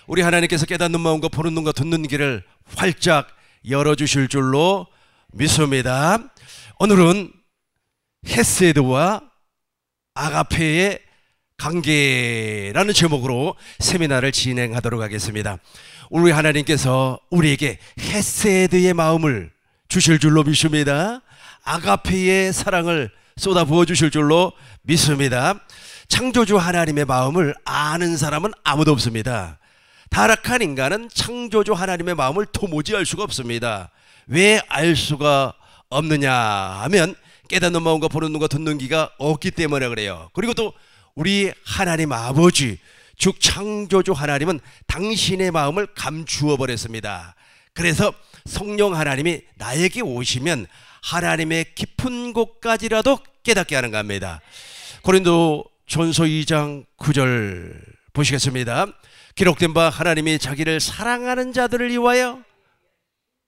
우리 하나님께서 깨닫는 마음과 보는 눈과 듣는 귀를 활짝 열어주실 줄로 믿습니다. 오늘은 헤세드와 아가페의 관계라는 제목으로 세미나를 진행하도록 하겠습니다. 우리 하나님께서 우리에게 헤세드의 마음을 주실 줄로 믿습니다. 아가페의 사랑을 쏟아부어 주실 줄로 믿습니다. 창조주 하나님의 마음을 아는 사람은 아무도 없습니다. 타락한 인간은 창조주 하나님의 마음을 도무지 알 수가 없습니다. 왜 알 수가 없느냐 하면 깨닫는 마음과 보는 눈과 듣는 귀가 없기 때문에 그래요. 그리고 또 우리 하나님 아버지 즉 창조주 하나님은 당신의 마음을 감추어 버렸습니다. 그래서 성령 하나님이 나에게 오시면 하나님의 깊은 곳까지라도 깨닫게 하는 겁니다. 고린도 전서 2장 9절 보시겠습니다. 기록된 바 하나님이 자기를 사랑하는 자들을 위하여,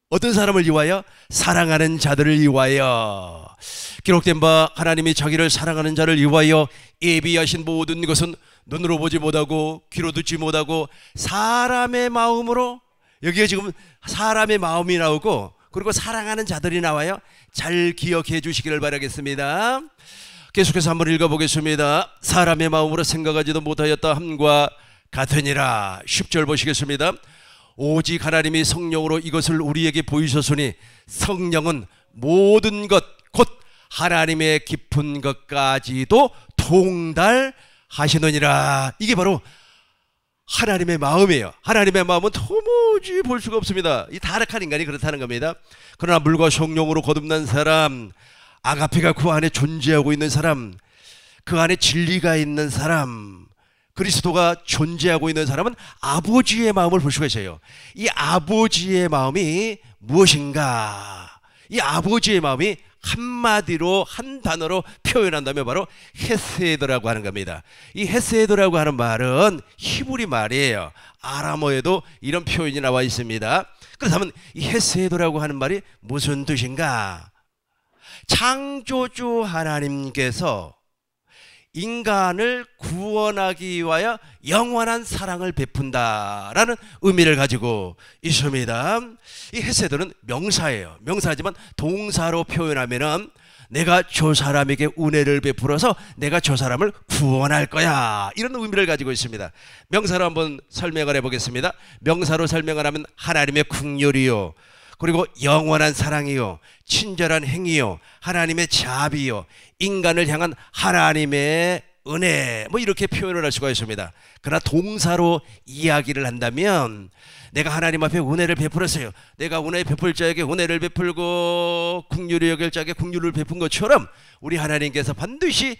어떤 사람을 위하여? 사랑하는 자들을 위하여. 기록된 바 하나님이 자기를 사랑하는 자를 위하여 예비하신 모든 것은 눈으로 보지 못하고 귀로 듣지 못하고 사람의 마음으로, 여기에 지금 사람의 마음이 나오고 그리고 사랑하는 자들이 나와요. 잘 기억해 주시기를 바라겠습니다. 계속해서 한번 읽어보겠습니다. 사람의 마음으로 생각하지도 못하였다 함과 같으니라. 10절 보시겠습니다. 오직 하나님이 성령으로 이것을 우리에게 보이셨으니 성령은 모든 것 곧 하나님의 깊은 것까지도 통달하시느니라. 이게 바로 하나님의 마음이에요. 하나님의 마음은 도무지 볼 수가 없습니다. 이 타락한 인간이 그렇다는 겁니다. 그러나 물과 성령으로 거듭난 사람, 아가페가 그 안에 존재하고 있는 사람, 그 안에 진리가 있는 사람, 그리스도가 존재하고 있는 사람은 아버지의 마음을 볼 수가 있어요. 이 아버지의 마음이 무엇인가? 이 아버지의 마음이 한마디로 한 단어로 표현한다면 바로 헤세드라고 하는 겁니다. 이 헤세드라고 하는 말은 히브리 말이에요. 아람어에도 이런 표현이 나와 있습니다. 그렇다면 이 헤세드라고 하는 말이 무슨 뜻인가? 창조주 하나님께서 인간을 구원하기 위하여 영원한 사랑을 베푼다라는 의미를 가지고 있습니다. 이 헤세드는 명사예요. 명사지만 동사로 표현하면은 내가 저 사람에게 은혜를 베풀어서 내가 저 사람을 구원할 거야, 이런 의미를 가지고 있습니다. 명사로 한번 설명을 해보겠습니다. 명사로 설명을 하면 하나님의 긍휼이요, 그리고 영원한 사랑이요, 친절한 행위요, 하나님의 자비요, 인간을 향한 하나님의 은혜, 뭐 이렇게 표현을 할 수가 있습니다. 그러나 동사로 이야기를 한다면 내가 하나님 앞에 은혜를 베풀었어요. 내가 은혜 베풀 자에게 은혜를 베풀고 긍휼히 여길 자에게 긍휼을 베푼 것처럼 우리 하나님께서 반드시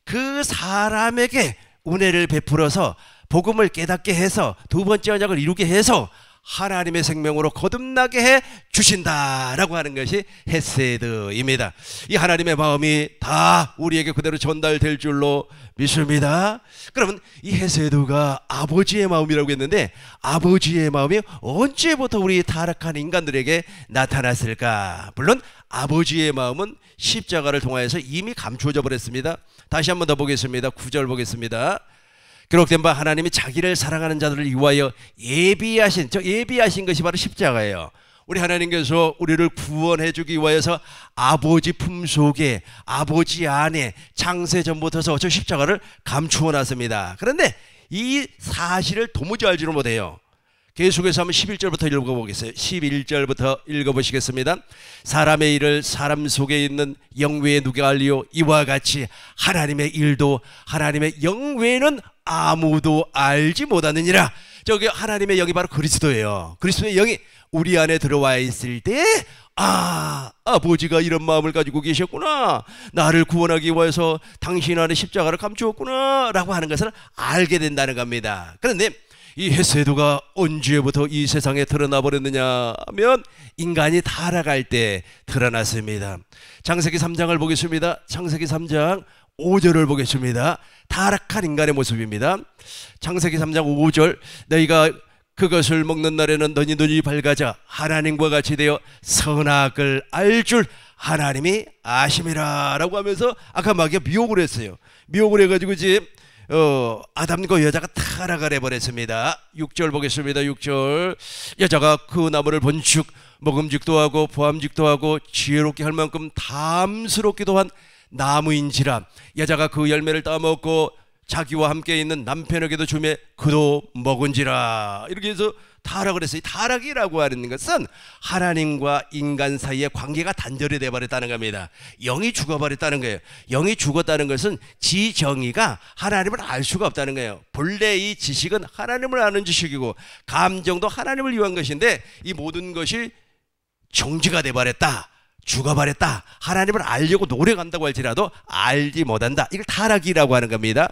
그 사람에게 은혜를 베풀어서 복음을 깨닫게 해서 두 번째 언약을 이루게 해서 하나님의 생명으로 거듭나게 해 주신다라고 하는 것이 헤세드입니다. 이 하나님의 마음이 다 우리에게 그대로 전달될 줄로 믿습니다. 그러면 이 헤세드가 아버지의 마음이라고 했는데 아버지의 마음이 언제부터 우리 타락한 인간들에게 나타났을까? 물론 아버지의 마음은 십자가를 통하여서 이미 감추어져 버렸습니다. 다시 한번 더 보겠습니다. 9절 보겠습니다. 기록된 바 하나님이 자기를 사랑하는 자들을 위하여 예비하신, 저 예비하신 것이 바로 십자가예요. 우리 하나님께서 우리를 구원해 주기 위하여서 아버지 품속에, 아버지 안에 창세전부터서 저 십자가를 감추어 놨습니다. 그런데 이 사실을 도무지 알지를 못해요. 계속해서 한번 11절부터 읽어보겠어요. 11절부터 읽어보시겠습니다. 사람의 일을 사람 속에 있는 영 외에 누가 알리요? 이와 같이 하나님의 일도 하나님의 영 외에는 아무도 알지 못하느니라. 저기 하나님의 영이 바로 그리스도예요. 그리스도의 영이 우리 안에 들어와 있을 때 아버지가 이런 마음을 가지고 계셨구나, 나를 구원하기 위해서 당신 안에 십자가를 감추었구나 라고 하는 것을 알게 된다는 겁니다. 그런데 이 헤세드가 언제부터 이 세상에 드러나 버렸느냐 하면 인간이 타락할 때 드러났습니다. 창세기 3장을 보겠습니다. 창세기 3장 5절을 보겠습니다. 타락한 인간의 모습입니다. 창세기 3장 5절, 너희가 그것을 먹는 날에는 너희 눈이 밝아져 하나님과 같이 되어 선악을 알 줄 하나님이 아심이라 라고 하면서 아까 막 미혹을 했어요. 미혹을 해가지고 이제 아담과 여자가 타락을 해버렸습니다. 6절 보겠습니다. 6절. 여자가 그 나무를 본즉 먹음직도 하고 보암직도 하고 지혜롭게 할 만큼 탐스럽기도 한 나무인지라 여자가 그 열매를 따먹고 자기와 함께 있는 남편에게도 주매 그도 먹은지라. 이렇게 해서 타락을 했어요. 타락이라고 하는 것은 하나님과 인간 사이의 관계가 단절이 되어버렸다는 겁니다. 영이 죽어버렸다는 거예요. 영이 죽었다는 것은 지정의가 하나님을 알 수가 없다는 거예요. 본래 이 지식은 하나님을 아는 지식이고 감정도 하나님을 위한 것인데 이 모든 것이 정지가 되어버렸다, 죽어버렸다, 하나님을 알려고 노력한다고 할지라도 알지 못한다. 이걸 타락이라고 하는 겁니다.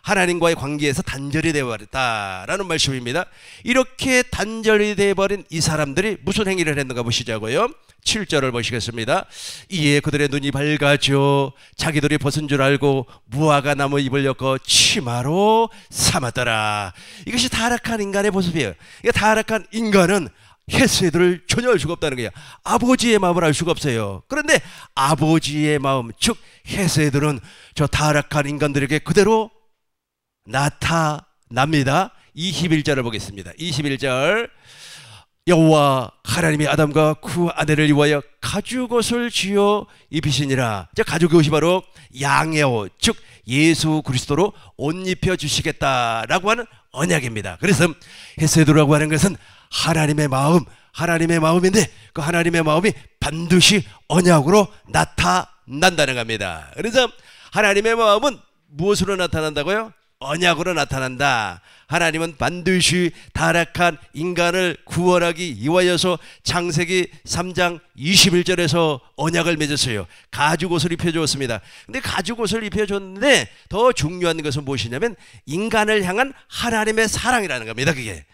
하나님과의 관계에서 단절이 되어버렸다라는 말씀입니다. 이렇게 단절이 되어버린 이 사람들이 무슨 행위를 했는가 보시자고요. 7절을 보시겠습니다. 이에 그들의 눈이 밝아져 자기들이 벗은 줄 알고 무화과 나무 잎을 엮어 치마로 삼았더라. 이것이 타락한 인간의 모습이에요. 타락한 인간은 헤세드를 전혀 알 수가 없다는 거예요. 아버지의 마음을 알 수가 없어요. 그런데 아버지의 마음, 즉 헤세드는 저 타락한 인간들에게 그대로 나타납니다. 21절을 보겠습니다. 21절. 여호와 하나님이 아담과 그 아내를 위하여 가죽옷을 지어 입히시니라. 자, 가죽옷이 바로 양의 옷, 즉 예수 그리스도로 옷 입혀 주시겠다라고 하는 언약입니다. 그래서 헤세드라고 하는 것은 하나님의 마음, 하나님의 마음인데 그 하나님의 마음이 반드시 언약으로 나타난다는 겁니다. 그래서 하나님의 마음은 무엇으로 나타난다고요? 언약으로 나타난다. 하나님은 반드시 타락한 인간을 구원하기 위하여서 창세기 3장 21절에서 언약을 맺었어요. 가죽옷을 입혀주었습니다. 근데 가죽옷을 입혀줬는데 더 중요한 것은 무엇이냐면 인간을 향한 하나님의 사랑이라는 겁니다. 그게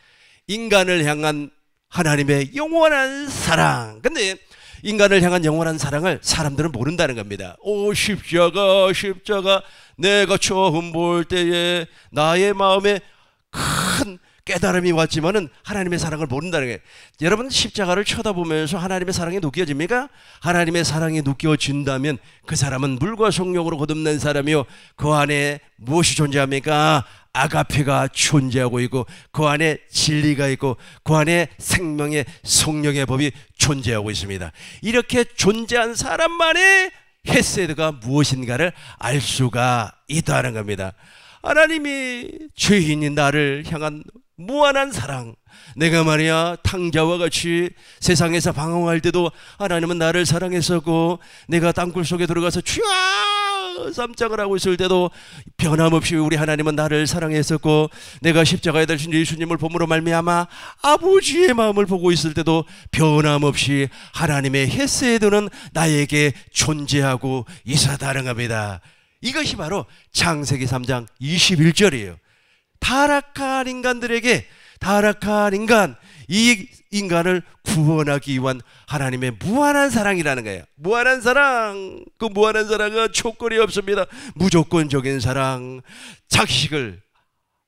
인간을 향한 하나님의 영원한 사랑. 근데 인간을 향한 영원한 사랑을 사람들은 모른다는 겁니다. 오, 십자가, 십자가. 내가 처음 볼 때에 나의 마음에 큰 깨달음이 왔지만은 하나님의 사랑을 모른다는 거예요. 여러분, 십자가를 쳐다보면서 하나님의 사랑이 느껴집니까? 하나님의 사랑이 느껴진다면 그 사람은 물과 성령으로 거듭난 사람이요, 그 안에 무엇이 존재합니까? 아가페가 존재하고 있고 그 안에 진리가 있고 그 안에 생명의 성령의 법이 존재하고 있습니다. 이렇게 존재한 사람만이 헤세드가 무엇인가를 알 수가 있다는 겁니다. 하나님이 죄인인 나를 향한 무한한 사랑, 내가 말이야 탕자와 같이 세상에서 방황할 때도 하나님은 나를 사랑했었고, 내가 땅굴 속에 들어가서 주여 쌈장을 하고 있을 때도 변함없이 우리 하나님은 나를 사랑했었고, 내가 십자가에 달린 예수님을 봄으로 말미암아 아버지의 마음을 보고 있을 때도 변함없이 하나님의 헤세드는 나에게 존재하고 있었다는 겁니다. 이것이 바로 창세기 3장 21절이에요. 타락한 인간들에게, 타락한 인간, 이 인간을 구원하기 위한 하나님의 무한한 사랑이라는 거예요. 무한한 사랑, 그 무한한 사랑은 조건이 없습니다. 무조건적인 사랑, 자식을,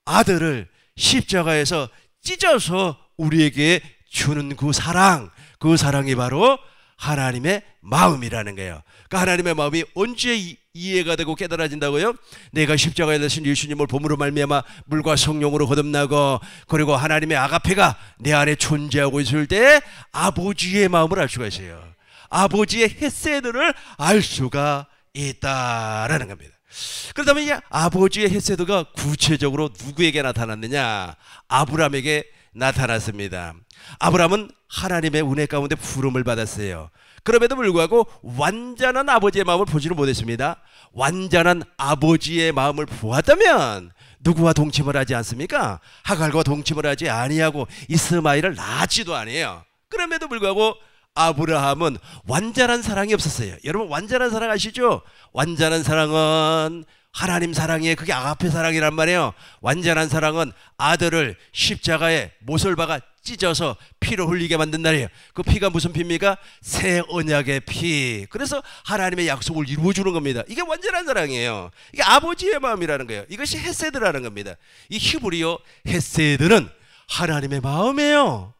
아들을 십자가에서 찢어서 우리에게 주는 그 사랑, 그 사랑이 바로 하나님의 마음이라는 거예요. 그 하나님의 마음이 언제 이해가 되고 깨달아진다고요? 내가 십자가에 달린 예수님을 봄으로 말미암아 물과 성령으로 거듭나고, 그리고 하나님의 아가페가 내 안에 존재하고 있을 때 아버지의 마음을 알 수가 있어요. 아버지의 헤세드를 알 수가 있다라는 겁니다. 그렇다면 이 아버지의 헤세드가 구체적으로 누구에게 나타났느냐? 아브라함에게 나타났습니다. 아브라함은 하나님의 은혜 가운데 부름을 받았어요. 그럼에도 불구하고 완전한 아버지의 마음을 보지는 못했습니다. 완전한 아버지의 마음을 보았다면 누구와 동침을 하지 않습니까? 하갈과 동침을 하지 아니하고 이스마엘을 낳지도 아니에요. 그럼에도 불구하고 아브라함은 완전한 사랑이 없었어요. 여러분, 완전한 사랑 아시죠? 완전한 사랑은 하나님 사랑이에요. 그게 아가페 사랑이란 말이에요. 완전한 사랑은 아들을 십자가에 못을 박아 찢어서 피로 흘리게 만든다래요. 그 피가 무슨 피입니까? 새 언약의 피. 그래서 하나님의 약속을 이루어주는 겁니다. 이게 완전한 사랑이에요. 이게 아버지의 마음이라는 거예요. 이것이 헤세드라는 겁니다. 이 히브리어 헤세드는 하나님의 마음이에요.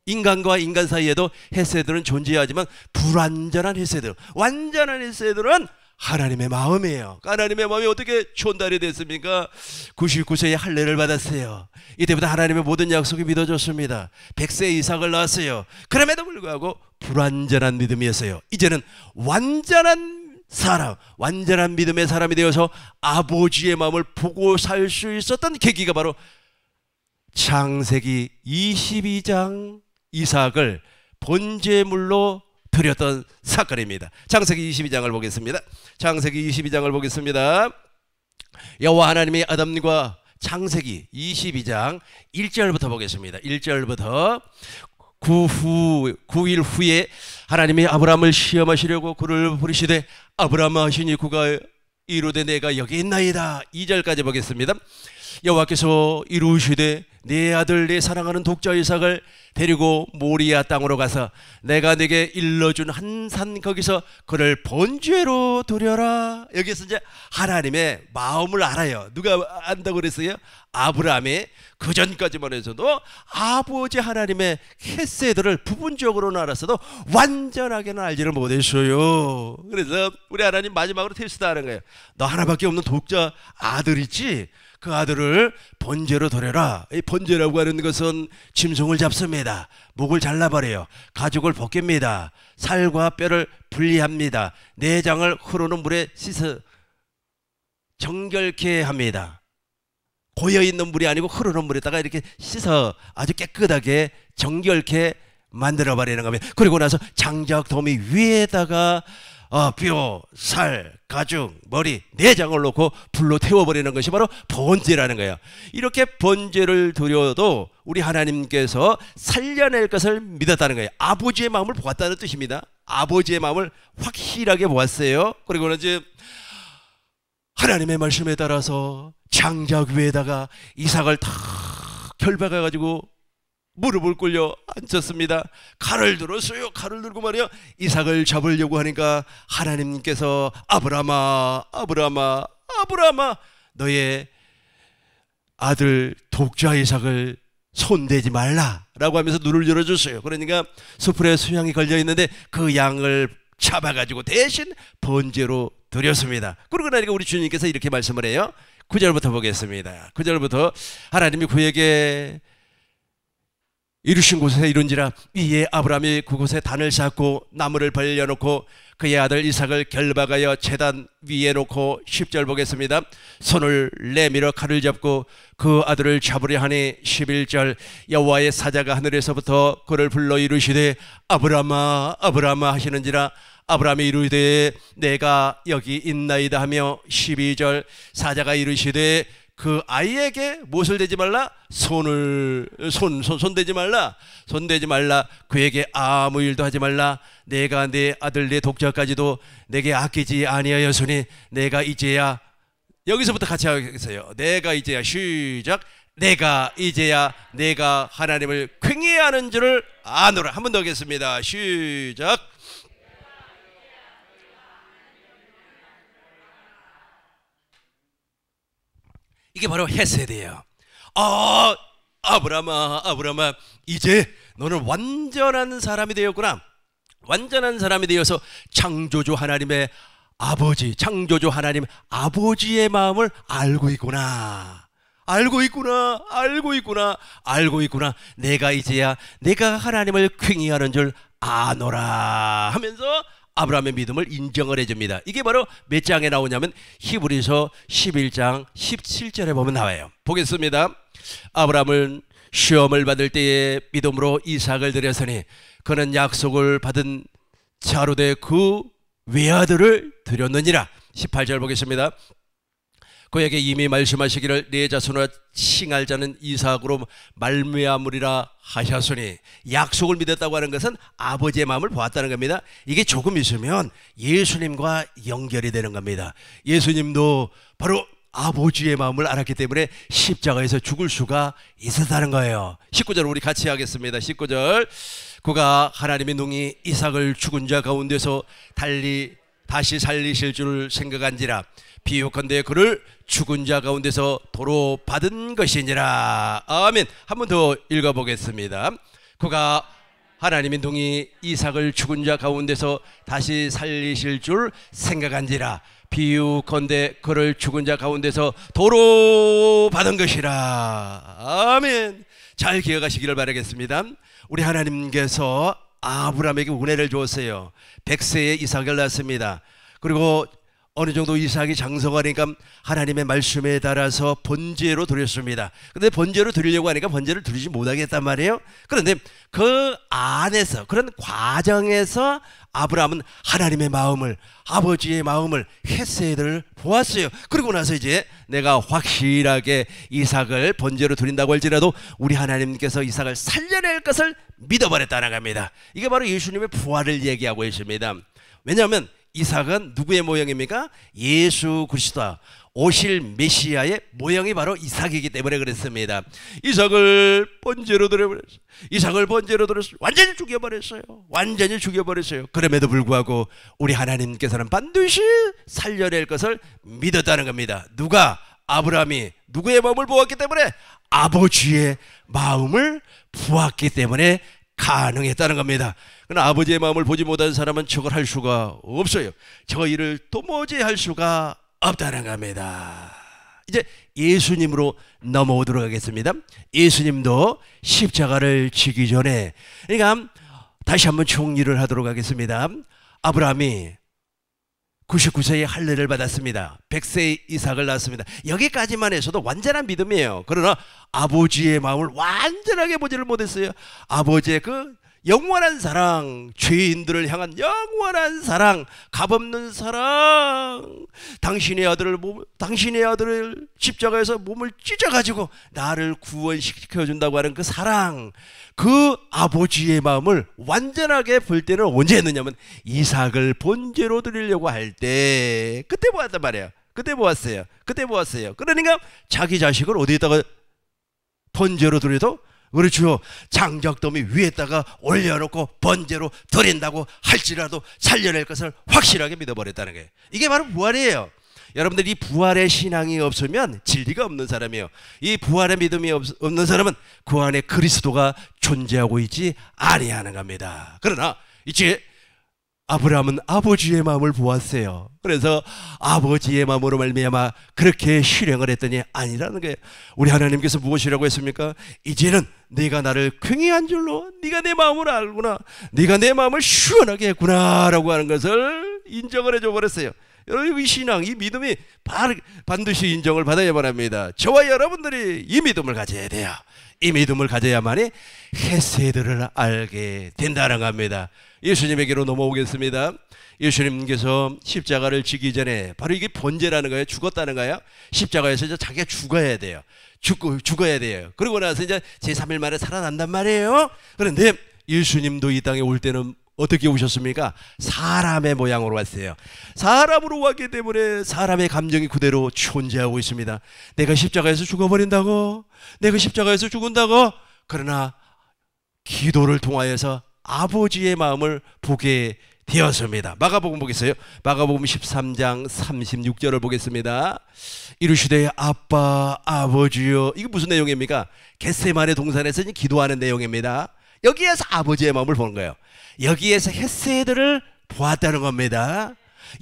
인간과 인간 사이에도 헤세드는 존재하지만 불완전한 헤세드, 완전한 헤세드는 하나님의 마음이에요. 하나님의 마음이 어떻게 전달이 됐습니까? 99세에 할례를 받았어요. 이때부터 하나님의 모든 약속이 믿어졌습니다. 100세 이삭을 낳았어요. 그럼에도 불구하고 불완전한 믿음이었어요. 이제는 완전한 사람, 완전한 믿음의 사람이 되어서 아버지의 마음을 보고 살 수 있었던 계기가 바로 창세기 22장 이삭을 번제물로 드렸던 사건입니다. 창세기 22장을 보겠습니다. 창세기 22장을 보겠습니다. 여호와 하나님이 아담과 창세기 22장 1절부터 보겠습니다. 1절부터 9일 후에 하나님이 아브라함을 시험하시려고 그를 부르시되 아브라함아 하시니 그가 이르되 내가 여기 있나이다. 2절까지 보겠습니다. 여호와께서 이루시되 내 아들 내 사랑하는 독자 이삭을 데리고 모리아 땅으로 가서 내가 네게 일러준 한 산 거기서 그를 번제로 드려라. 여기서 이제 하나님의 마음을 알아요. 누가 안다고 그랬어요? 아브라함이 그 전까지만 해서도 아버지 하나님의 헤세드를 부분적으로는 알았어도 완전하게는 알지를 못했어요. 그래서 우리 하나님 마지막으로 테스트하는 거예요. 너 하나밖에 없는 독자 아들 있지? 그 아들을 번제로 드려라. 이 번제라고 하는 것은 짐승을 잡습니다. 목을 잘라버려요. 가죽을 벗깁니다. 살과 뼈를 분리합니다. 내장을 흐르는 물에 씻어 정결케 합니다. 고여있는 물이 아니고 흐르는 물에다가 이렇게 씻어 아주 깨끗하게 정결케 만들어버리는 겁니다. 그리고 나서 장작 더미 위에다가 뼈, 살, 가죽, 머리, 내장을 놓고 불로 태워버리는 것이 바로 번제라는 거예요. 이렇게 번제를 드려도 우리 하나님께서 살려낼 것을 믿었다는 거예요. 아버지의 마음을 보았다는 뜻입니다. 아버지의 마음을 확실하게 보았어요. 그리고는 이제 하나님의 말씀에 따라서 장작 위에다가 이삭을 다 결박해가지고 무릎을 꿇려 앉혔습니다. 칼을 들었어요. 칼을 들고 말이야 이삭을 잡으려고 하니까 하나님께서 아브라함아 아브라함아 아브라함아 너의 아들 독자 이삭을 손대지 말라라고 하면서 눈을 열어줬어요. 그러니까 수풀에 수양이 걸려있는데 그 양을 잡아가지고 대신 번제로 드렸습니다. 그러고 나니까 우리 주님께서 이렇게 말씀을 해요. 9절부터 보겠습니다. 9절부터 하나님이 그에게 이루신 곳에 이룬지라 이에 아브라함이 그곳에 단을 쌓고 나무를 벌려놓고 그의 아들 이삭을 결박하여 제단 위에 놓고 10절 보겠습니다. 손을 내밀어 칼을 잡고 그 아들을 잡으려 하니 11절 여호와의 사자가 하늘에서부터 그를 불러 이르시되 아브라함아 아브라함아 하시는지라 아브라함이 이르되 내가 여기 있나이다 하며 12절 사자가 이르시되 그 아이에게 무엇을 대지 말라? 손대지 말라. 손대지 말라. 그에게 아무 일도 하지 말라. 내가 내 아들 내 독자까지도 내게 아끼지 아니하였으니 내가 이제야 여기서부터 같이 하겠어요. 내가 이제야 시작. 내가 이제야 내가 하나님을 퀭해하는 줄을 아노라. 한 번 더 하겠습니다. 시작. 이게 바로 헤세드예요. 아브라함아 아브라함아 이제 너는 완전한 사람이 되었구나. 완전한 사람이 되어서 창조주 하나님의 아버지, 창조주 하나님 아버지의 마음을 알고 있구나. 알고 있구나. 알고 있구나. 알고 있구나. 내가 이제야 내가 하나님을 퀭해하는 줄 아노라 하면서 아브라함의 믿음을 인정을 해줍니다. 이게 바로 몇 장에 나오냐면 히브리서 11장 17절에 보면 나와요. 보겠습니다. 아브라함은 시험을 받을 때에 믿음으로 이삭을 드렸으니 그는 약속을 받은 자로 돼 그 외아들을 드렸느니라. 18절 보겠습니다. 그에게 이미 말씀하시기를 내 자손과 칭할 자는 이삭으로 말미암으리라 하셨으니 약속을 믿었다고 하는 것은 아버지의 마음을 보았다는 겁니다. 이게 조금 있으면 예수님과 연결이 되는 겁니다. 예수님도 바로 아버지의 마음을 알았기 때문에 십자가에서 죽을 수가 있었다는 거예요. 19절 우리 같이 하겠습니다. 19절 그가 하나님의 능히 이삭을 죽은 자 가운데서 다시 살리실 줄 생각한지라 비유컨대 그를 죽은 자 가운데서 도로 받은 것이니라. 아멘. 한 번 더 읽어보겠습니다. 그가 하나님이 동이 이삭을 죽은 자 가운데서 다시 살리실 줄 생각한지라. 비유컨대 그를 죽은 자 가운데서 도로 받은 것이라. 아멘. 잘 기억하시기를 바라겠습니다. 우리 하나님께서 아브라함에게 은혜를 주었어요. 100세에 이삭을 낳았습니다. 그리고 어느 정도 이삭이 장성하니까 하나님의 말씀에 따라서 번제로 드렸습니다. 근데 번제로 드리려고 하니까 번제를 드리지 못하겠단 말이에요. 그런데 그 안에서, 그런 과정에서 아브라함은 하나님의 마음을, 아버지의 마음을, 헤세드를 보았어요. 그러고 나서 이제 내가 확실하게 이삭을 번제로 드린다고 할지라도 우리 하나님께서 이삭을 살려낼 것을 믿어버렸다는 겁니다. 이게 바로 예수님의 부활을 얘기하고 있습니다. 왜냐하면 이삭은 누구의 모형입니까? 예수 그리스도, 오실 메시아의 모형이 바로 이삭이기 때문에 그랬습니다. 이삭을 번제로 드려버렸어요. 이삭을 번제로 드렸어요. 완전히 죽여버렸어요. 완전히 죽여버렸어요. 그럼에도 불구하고 우리 하나님께서는 반드시 살려낼 것을 믿었다는 겁니다. 누가? 아브라함이 누구의 마음을 보았기 때문에? 아버지의 마음을 보았기 때문에 가능했다는 겁니다. 그러나 아버지의 마음을 보지 못한 사람은 저걸 할 수가 없어요. 저 일을 도무지 할 수가 없다는 겁니다. 이제 예수님으로 넘어오도록 하겠습니다. 예수님도 십자가를 지기 전에, 그러니까 다시 한번 총리를 하도록 하겠습니다. 아브라함이 99세에 할례를 받았습니다. 100세에 이삭을 낳았습니다. 여기까지만 해서도 완전한 믿음이에요. 그러나 아버지의 마음을 완전하게 보지를 못했어요. 아버지의 그 영원한 사랑, 죄인들을 향한 영원한 사랑, 값없는 사랑, 당신의 아들을 십자가에서 몸을 찢어가지고 나를 구원시켜준다고 하는 그 사랑, 그 아버지의 마음을 완전하게 볼 때는 언제 했느냐면 이삭을 번제로 드리려고 할 때 그때 보았단 말이에요. 그때 보았어요. 그러니까 자기 자식을 어디에다가 번제로 드려도, 그렇죠, 장작더미 위에다가 올려놓고 번제로 드린다고 할지라도 살려낼 것을 확실하게 믿어버렸다는 거예요. 이게 바로 부활이에요. 여러분들이 부활의 신앙이 없으면 진리가 없는 사람이에요. 이 부활의 믿음이 없는 사람은 그 안에 그리스도가 존재하고 있지 아니하는 겁니다. 그러나 이제 아브라함은 아버지의 마음을 보았어요. 그래서 아버지의 마음으로 말미암아 그렇게 실행을 했더니 아니라는 거예요. 우리 하나님께서 무엇이라고 했습니까? 이제는 네가 나를 퀭이한 줄로 네가 내 마음을 알구나, 네가 내 마음을 시원하게 했구나 라고 하는 것을 인정을 해줘 버렸어요. 여러분, 이 신앙, 이 믿음이 반드시 인정을 받아야만 합니다. 저와 여러분들이 이 믿음을 가져야 돼요. 이 믿음을 가져야만이 헤세드를 알게 된다는 겁니다. 예수님에게로 넘어오겠습니다. 예수님께서 십자가를 지기 전에 바로 이게 번제라는 거예요. 죽었다는 거예요. 십자가에서 이제 자기가 죽어야 돼요. 죽어야 돼요. 그러고 나서 이제 제3일 만에 살아난단 말이에요. 그런데 예수님도 이 땅에 올 때는 어떻게 오셨습니까? 사람의 모양으로 왔어요. 사람으로 왔기 때문에 사람의 감정이 그대로 존재하고 있습니다. 내가 십자가에서 죽어버린다고? 내가 십자가에서 죽은다고? 그러나 기도를 통하여서 아버지의 마음을 보게 되었습니다. 마가복음 보겠어요. 마가복음 13장 36절을 보겠습니다. 이르시되 아빠 아버지여. 이게 무슨 내용입니까? 겟세마네 동산에서 기도하는 내용입니다. 여기에서 아버지의 마음을 보는 거예요. 여기에서 헤세드를 보았다는 겁니다.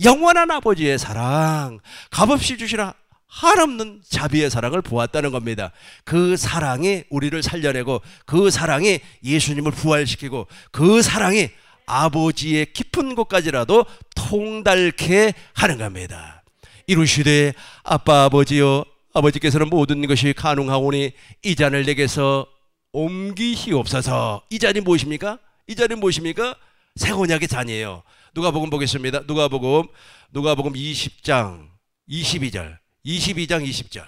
영원한 아버지의 사랑, 값없이 주시라 한없는 자비의 사랑을 보았다는 겁니다. 그 사랑이 우리를 살려내고, 그 사랑이 예수님을 부활시키고, 그 사랑이 아버지의 깊은 곳까지라도 통달케 하는 겁니다. 이르시되 아빠 아버지여, 아버지께서는 모든 것이 가능하오니 이 잔을 내게서 옮기시옵소서. 이 잔이 무엇입니까? 이 잔이 무엇입니까? 새 언약의 잔이에요. 누가복음 보겠습니다. 누가복음 20장 22절 20절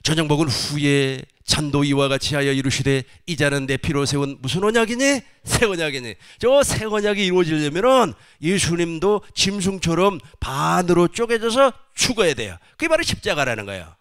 저녁 먹은 후에 잔도 이와 같이 하여 이르시되 이 잔은 내 피로 세운 무슨 언약이니? 새 언약이니. 저 새 언약이 이루어지려면 예수님도 짐승처럼 반으로 쪼개져서 죽어야 돼요. 그게 바로 십자가라는 거예요.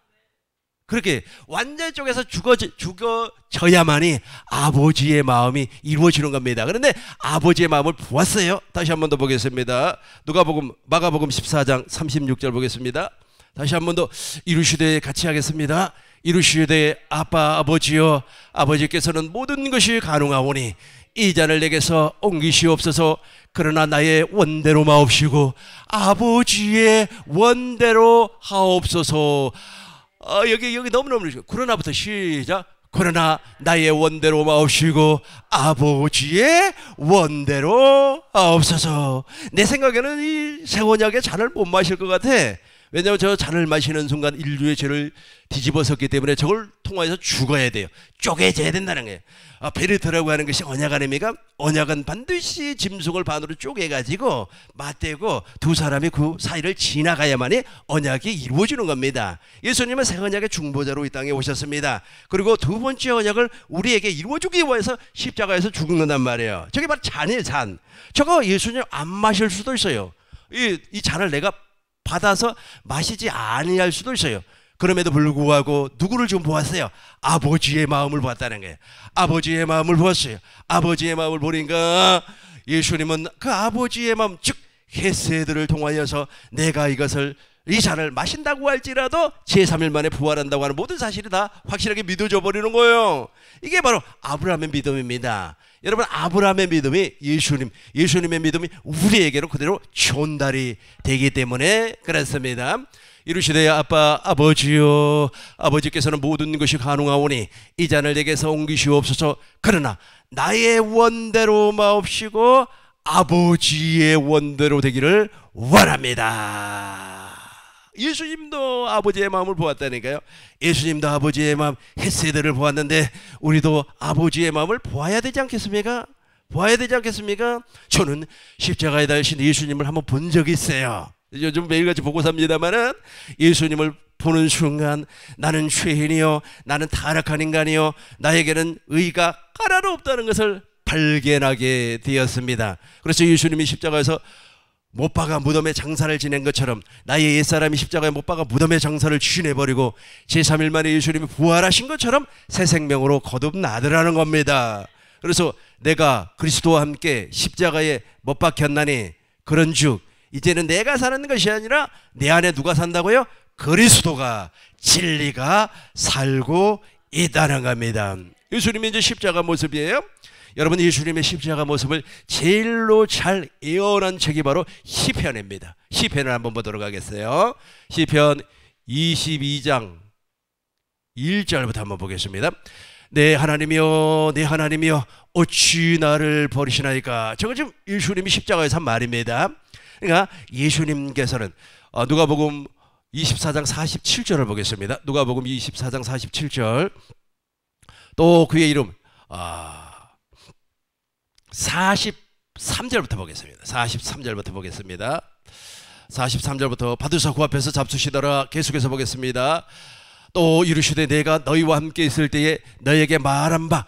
그렇게 완전 쪽에서 죽어져야만이 아버지의 마음이 이루어지는 겁니다. 그런데 아버지의 마음을 보았어요. 다시 한 번 더 보겠습니다. 마가복음 14장 36절 보겠습니다. 다시 한 번 더 이르시되 같이 하겠습니다. 이르시되 아빠 아버지여, 아버지께서는 모든 것이 가능하오니 이 잔을 내게서 옮기시옵소서. 그러나 나의 원대로 마옵시고 아버지의 원대로 하옵소서. 여기 너무너무 그러나부터 시작. 그러나 나의 원대로 마옵시고 아버지의 원대로 하옵소서. 내 생각에는 이 세원약의 잔을 못 마실 것 같아. 왜냐하면 저 잔을 마시는 순간 인류의 죄를 뒤집어섰기 때문에 저걸 통하여서 죽어야 돼요. 쪼개져야 된다는 거예요. 베르트라고 하는 것이 언약 아닙니까? 언약은 반드시 짐승을 반으로 쪼개가지고 맞대고 두 사람이 그 사이를 지나가야만이 언약이 이루어지는 겁니다. 예수님은 새 언약의 중보자로 이 땅에 오셨습니다. 그리고 두 번째 언약을 우리에게 이루어주기 위해서 십자가에서 죽는단 말이에요. 저게 바로 잔이에요, 잔. 저거 예수님 안 마실 수도 있어요. 이 잔을 내가 받아서 마시지 아니할 수도 있어요. 그럼에도 불구하고 누구를 좀 보았어요? 아버지의 마음을 보았다는 거예요. 아버지의 마음을 보았어요. 아버지의 마음을 보니까 예수님은 그 아버지의 마음, 즉 헤세드를 통하여서 내가 이 잔을 마신다고 할지라도 제3일 만에 부활한다고 하는 모든 사실이 다 확실하게 믿어져 버리는 거예요. 이게 바로 아브라함의 믿음입니다. 여러분, 아브라함의 믿음이 예수님의 믿음이 우리에게로 그대로 전달이 되기 때문에 그렇습니다. 이르시되 아빠 아버지여, 아버지께서는 모든 것이 가능하오니 이 잔을 내게서 옮기시옵소서. 그러나 나의 원대로 마옵시고 아버지의 원대로 되기를 원합니다. 예수님도 아버지의 마음을 보았다니까요. 예수님도 아버지의 마음 헤세드를 보았는데 우리도 아버지의 마음을 보아야 되지 않겠습니까? 보아야 되지 않겠습니까? 저는 십자가에 달리신 예수님을 한번 본 적이 있어요. 요즘 매일같이 보고 삽니다만은 예수님을 보는 순간 나는 죄인이요, 나는 타락한 인간이요, 나에게는 의가 하나도 없다는 것을 발견하게 되었습니다. 그래서 예수님이 십자가에서 못 박아 무덤에 장사를 지낸 것처럼 나의 옛사람이 십자가에 못 박아 무덤에 장사를 지내버리고 제3일 만에 예수님이 부활하신 것처럼 새 생명으로 거듭나더라는 겁니다. 그래서 내가 그리스도와 함께 십자가에 못 박혔나니 그런즉 이제는 내가 사는 것이 아니라 내 안에 누가 산다고요? 그리스도가, 진리가 살고 있다는 겁니다. 예수님의 이제 십자가 모습이에요. 여러분, 예수님의 십자가 모습을 제일로 잘 예언한 책이 바로 시편입니다. 시편을 한번 보도록 하겠어요. 시편 22장 1절부터 한번 보겠습니다. 내 하나님이여, 내 하나님이여, 어찌 나를 버리시나이까. 저거 지금 예수님이 십자가에서 한 말입니다. 그러니까 예수님께서는 누가복음 24장 47절을 보겠습니다. 누가복음 24장 47절. 또 그의 이름 43절부터 보겠습니다. 43절부터 보겠습니다. 43절부터 받으사 그 앞에서 잡수시더라. 계속해서 보겠습니다. 또 이르시되 내가 너희와 함께 있을 때에 너희에게 말한 바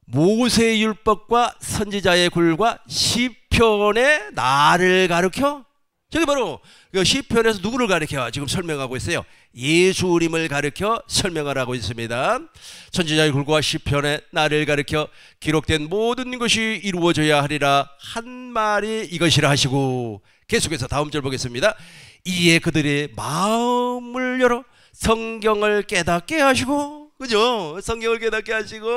모세의 율법과 선지자의 글과 시편의 나를 가르쳐. 저게 바로 그 시편에서 누구를 가르쳐 지금 설명하고 있어요? 예수님을 가르쳐 설명을 하고 있습니다. 선지자의 글과 시편의 나를 가르쳐 기록된 모든 것이 이루어져야 하리라 한 말이 이것이라 하시고, 계속해서 다음 절 보겠습니다. 이에 그들의 마음을 열어 성경을 깨닫게 하시고, 그죠? 성경을 깨닫게 하시고.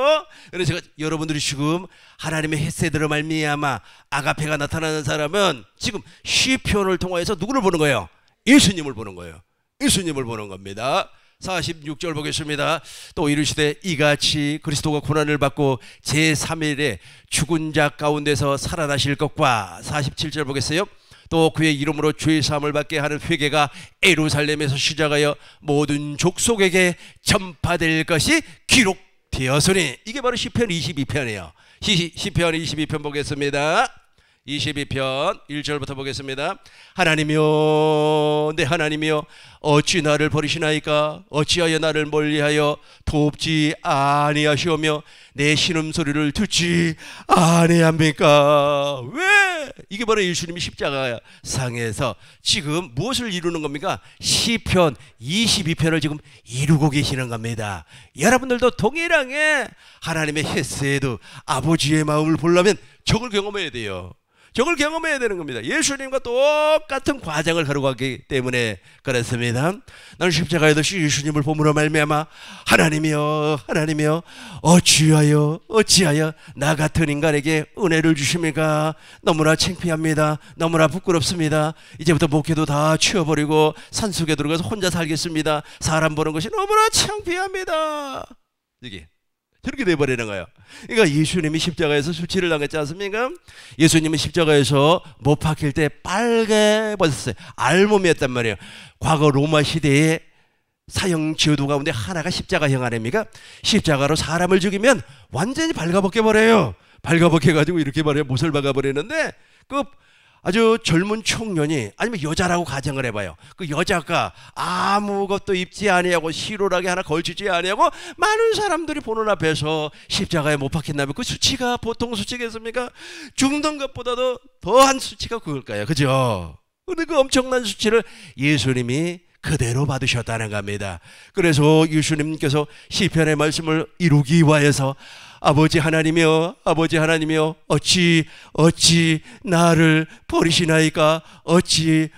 그래서 제가 여러분들이 지금 하나님의 헤세드로 말미암아 아가페가 나타나는 사람은 지금 시편을 통해서 누구를 보는 거예요? 예수님을 보는 거예요. 예수님을 보는 겁니다. 46절 보겠습니다. 또 이르시되 이같이 그리스도가 고난을 받고 제3일에 죽은 자 가운데서 살아나실 것과, 47절 보겠어요. 또 그의 이름으로 죄 사함을 받게 하는 회개가 예루살렘에서 시작하여 모든 족속에게 전파될 것이 기록되었으니. 이게 바로 시편 22편이에요. 시편 22편 보겠습니다. 22편 1절부터 보겠습니다. 하나님이여, 내 하나님이여, 어찌 나를 버리시나이까? 어찌하여 나를 멀리하여 돕지 아니하시오며 내 신음소리를 듣지 아니합니까? 왜? 이게 바로 예수님이 십자가상에서 지금 무엇을 이루는 겁니까? 시편 22편을 지금 이루고 계시는 겁니다. 여러분들도 동일하게 하나님의 헤세드, 아버지의 마음을 보려면 저걸 경험해야 돼요. 저걸 경험해야 되는 겁니다. 예수님과 똑같은 과정을 걸어가기 때문에 그렇습니다. 나는 십자가에 듯이 예수님을 보므로 말미암아 하나님이여 하나님이여 어찌하여 나 같은 인간에게 은혜를 주십니까? 너무나 창피합니다. 너무나 부끄럽습니다. 이제부터 목회도 다 치워버리고 산속에 들어가서 혼자 살겠습니다. 사람 보는 것이 너무나 창피합니다. 이게 저렇게 돼버리는 거예요. 그러니까 예수님이 십자가에서 수치를 당했지 않습니까? 예수님은 십자가에서 못 박힐 때 빨개 벗었어요. 알몸이었단 말이에요. 과거 로마 시대에 사형 제도 가운데 하나가 십자가형 아닙니까? 십자가로 사람을 죽이면 완전히 발가벗겨 버려요. 발가벗겨 가지고 이렇게 말해요. 못을 박아버리는데 그 아주 젊은 청년이 아니면 여자라고 가정을 해봐요. 그 여자가 아무것도 입지 아니하고 시로라기 하나 걸치지 아니하고 많은 사람들이 보는 앞에서 십자가에 못 박힌다면 그 수치가 보통 수치겠습니까? 죽는 것보다도 더한 수치가 그걸까요? 그죠? 근데 그 엄청난 수치를 예수님이 그대로 받으셨다는 겁니다. 그래서 예수님께서 시편의 말씀을 이루기 위하여서 아버지 하나님이여 어찌 나를 버리시나이까? 어찌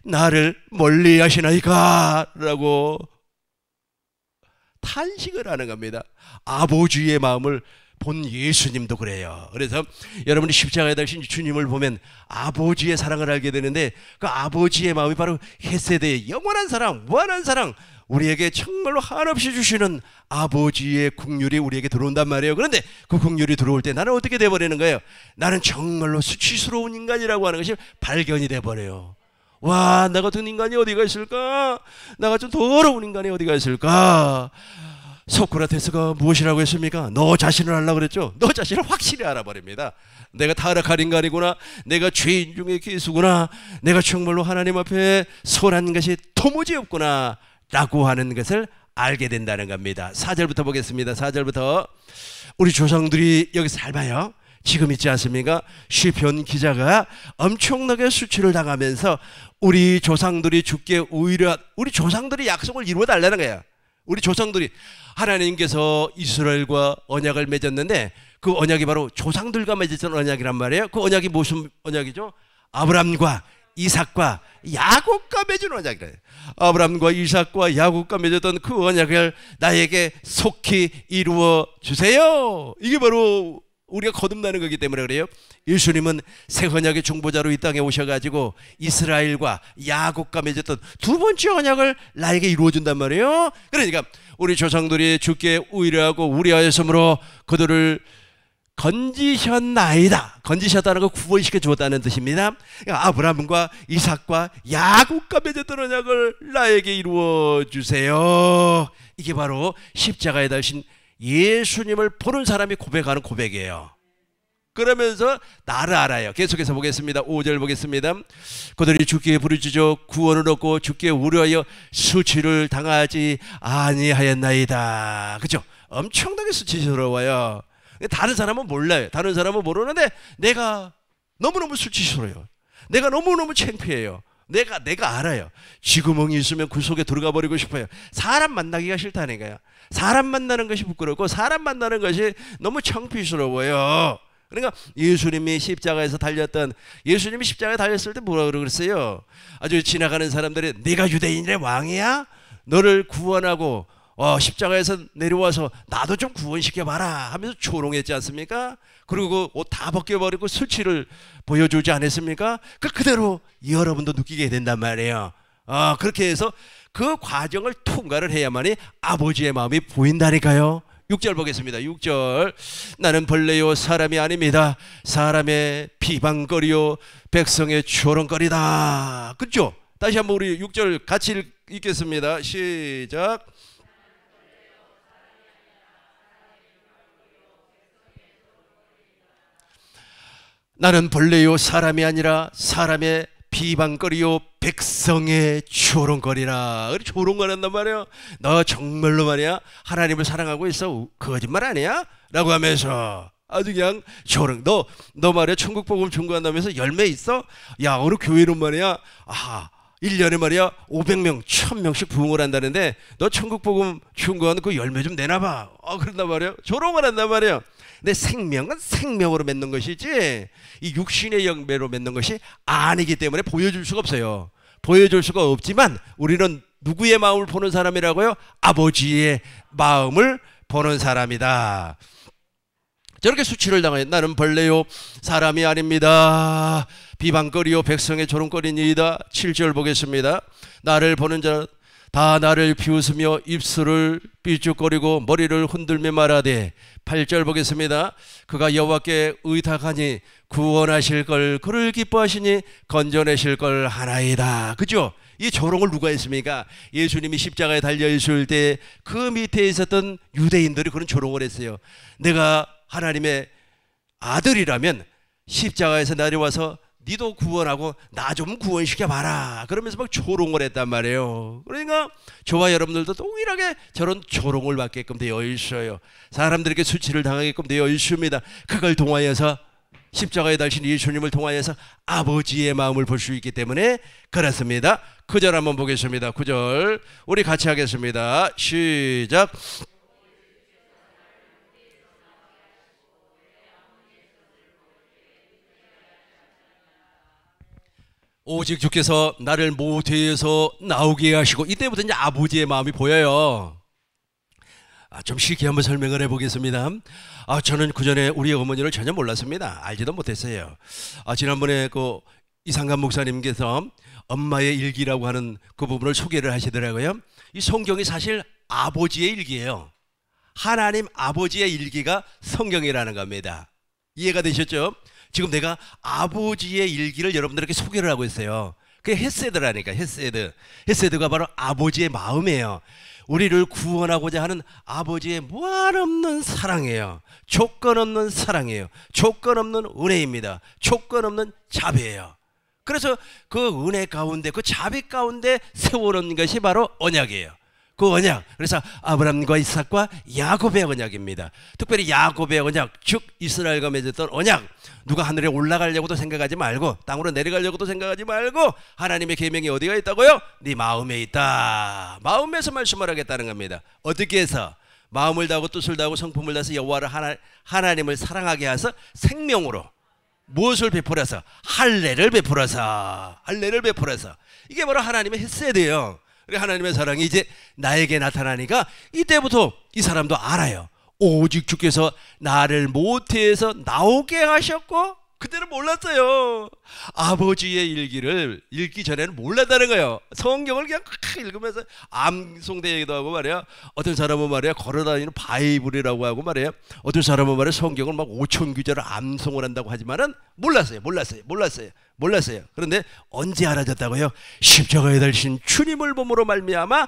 나를 멀리 하시나이까? 라고 탄식을 하는 겁니다. 아버지의 마음을 본 예수님도 그래요. 그래서 여러분이 십자가에 달리신 주님을 보면 아버지의 사랑을 알게 되는데 그 아버지의 마음이 바로 헤세드의 영원한 사랑, 무한한 사랑, 우리에게 정말로 한없이 주시는 아버지의 긍휼이 우리에게 들어온단 말이에요. 그런데 그 긍휼이 들어올 때 나는 어떻게 돼버리는 거예요? 나는 정말로 수치스러운 인간이라고 하는 것이 발견이 돼버려요. 와, 나 같은 인간이 어디가 있을까? 나 같은 더러운 인간이 어디가 있을까? 소크라테스가 무엇이라고 했습니까? 너 자신을 알라 그랬죠? 너 자신을 확실히 알아버립니다. 내가 타락한 인간이구나. 내가 죄인 중에 괴수구나. 내가 정말로 하나님 앞에 선한 것이 도무지 없구나 라고 하는 것을 알게 된다는 겁니다. 4절부터 보겠습니다. 4절부터 우리 조상들이 여기서 잘 봐요. 지금 있지 않습니까? 시편 기자가 엄청나게 수치를 당하면서 우리 조상들이 죽게 오히려 우리 조상들이 약속을 이루어 달라는 거야. 우리 조상들이 하나님께서 이스라엘과 언약을 맺었는데 그 언약이 바로 조상들과 맺었던 언약이란 말이에요. 그 언약이 무슨 언약이죠? 아브람과 이삭과 야곱과 맺은 언약이래요. 아브람과 이삭과 야곱과 맺었던 그 언약을 나에게 속히 이루어 주세요. 이게 바로 우리가 거듭나는 거기 때문에 그래요. 예수님은 새 언약의 중보자로 이 땅에 오셔가지고 이스라엘과 야곱과 맺었던 두 번째 언약을 나에게 이루어준단 말이에요. 그러니까 우리 조상들이 주께 의뢰하고 우려하였으므로 그들을 건지셨나이다. 건지셨다는 거 구원시켜 주었다는 뜻입니다. 그러니까 아브라함과 이삭과 야곱과 맺었던 언약을 나에게 이루어 주세요. 이게 바로 십자가에 달신 예수님을 보는 사람이 고백하는 고백이에요. 그러면서 나를 알아요. 계속해서 보겠습니다. 5절 보겠습니다. 그들이 주께 부르짖어 구원을 얻고 주께 우려하여 수치를 당하지 아니하였나이다. 그렇죠? 엄청나게 수치스러워요. 다른 사람은 몰라요. 다른 사람은 모르는데 내가 너무너무 수치스러워요. 내가 너무너무 창피해요. 내가 알아요. 쥐구멍이 있으면 그 속에 들어가 버리고 싶어요. 사람 만나기가 싫다니까요. 사람 만나는 것이 부끄럽고 사람 만나는 것이 너무 창피스러워요. 그러니까 예수님이 십자가에 달렸을 때 뭐라고 그랬어요? 아주 지나가는 사람들이 네가 유대인의 왕이야? 너를 구원하고 십자가에서 내려와서 나도 좀 구원시켜봐라 하면서 조롱했지 않습니까? 그리고 옷 다 벗겨버리고 수치를 보여주지 않았습니까? 그대로 여러분도 느끼게 된단 말이에요. 그렇게 해서 그 과정을 통과를 해야만이 아버지의 마음이 보인다니까요. 6절 보겠습니다. 6절 나는 벌레요 사람이 아닙니다. 사람의 비방거리요 백성의 조롱거리다. 그렇죠? 다시 한번 우리 6절 같이 읽겠습니다. 시작. 나는 벌레요 사람이 아니라 사람의 비방거리요 백성의 조롱거리라. 조롱거린단 말이에요. 너 정말로 말이야 하나님을 사랑하고 있어? 거짓말 아니야? 라고 하면서 아주 그냥 조롱. 너 말이야 천국 복음 전구한다면서 열매 있어? 야 어느 교회는 말이야 1년에 말이야 500명, 1000명씩 부흥을 한다는데 너 천국복음 충고하는 그 열매 좀 내놔봐. 그런단 말이야. 조롱을 한단 말이야. 근데 생명은 생명으로 맺는 것이지 이 육신의 열매로 맺는 것이 아니기 때문에 보여줄 수가 없어요. 보여줄 수가 없지만 우리는 누구의 마음을 보는 사람이라고요? 아버지의 마음을 보는 사람이다. 저렇게 수치를 당하여 나는 벌레요 사람이 아닙니다. 비방거리요 백성의 조롱거리니이다. 7절 보겠습니다. 나를 보는 자 다 나를 비웃으며 입술을 삐죽거리고 머리를 흔들며 말하되 8절 보겠습니다. 그가 여호와께 의탁하니 구원하실 걸 그를 기뻐하시니 건져내실 걸 하나이다. 그죠? 이 조롱을 누가 했습니까? 예수님이 십자가에 달려 있을 때 그 밑에 있었던 유대인들이 그런 조롱을 했어요. 내가 하나님의 아들이라면 십자가에서 내려와서 니도 구원하고 나 좀 구원시켜봐라. 그러면서 막 조롱을 했단 말이에요. 그러니까 저와 여러분들도 동일하게 저런 조롱을 받게끔 되어 있어요. 사람들에게 수치를 당하게끔 되어 있습니다. 그걸 통하여서 십자가에 달신 예수님을 통하여서 아버지의 마음을 볼 수 있기 때문에 그렇습니다. 9절 한번 보겠습니다. 9절 우리 같이 하겠습니다. 시작. 오직 주께서 나를 모태에서 나오게 하시고, 이때부터 이제 아버지의 마음이 보여요. 좀 쉽게 한번 설명을 해보겠습니다. 저는 그전에 우리 어머니를 전혀 몰랐습니다. 알지도 못했어요. 지난번에 그 이상감 목사님께서 엄마의 일기라고 하는 그 부분을 소개를 하시더라고요. 이 성경이 사실 아버지의 일기예요. 하나님 아버지의 일기가 성경이라는 겁니다. 이해가 되셨죠? 지금 내가 아버지의 일기를 여러분들에게 소개를 하고 있어요. 그게 헤세드라니까. 헤세드가 바로 아버지의 마음이에요. 우리를 구원하고자 하는 아버지의 무한없는 사랑이에요. 조건 없는 사랑이에요. 조건 없는 은혜입니다. 조건 없는 자비예요. 그래서 그 은혜 가운데, 그 자비 가운데 세워놓은 것이 바로 언약이에요. 그 언약, 그래서 아브라함과 이삭과 야곱의 언약입니다. 특별히 야곱의 언약, 즉 이스라엘과 맺었던 언약. 누가 하늘에 올라가려고도 생각하지 말고 땅으로 내려가려고도 생각하지 말고 하나님의 계명이 어디가 있다고요? 네 마음에 있다. 마음에서 말씀을 하겠다는 겁니다. 어떻게 해서? 마음을 다하고 뜻을 다하고 성품을 다해서 여호와를 하나님을 사랑하게 해서 생명으로 무엇을 베풀어서? 할례를 베풀어서. 이게 바로 하나님의 헤세드예요. 하나님의 사랑이 이제 나에게 나타나니까 이때부터 이 사람도 알아요. 오직 주께서 나를 모태에서 나오게 하셨고, 그때는 몰랐어요. 아버지의 일기를 읽기 전에는 몰랐다는 거예요. 성경을 그냥 읽으면서 암송되기도 하고 말이야. 어떤 사람은 말이야 걸어다니는 바이블이라고 하고 말이야. 어떤 사람은 말이야 성경을 막 5천 구절을 암송을 한다고 하지만은 몰랐어요. 그런데 언제 알아졌다고요? 십자가에 달신 주님을 봄으로 말미암아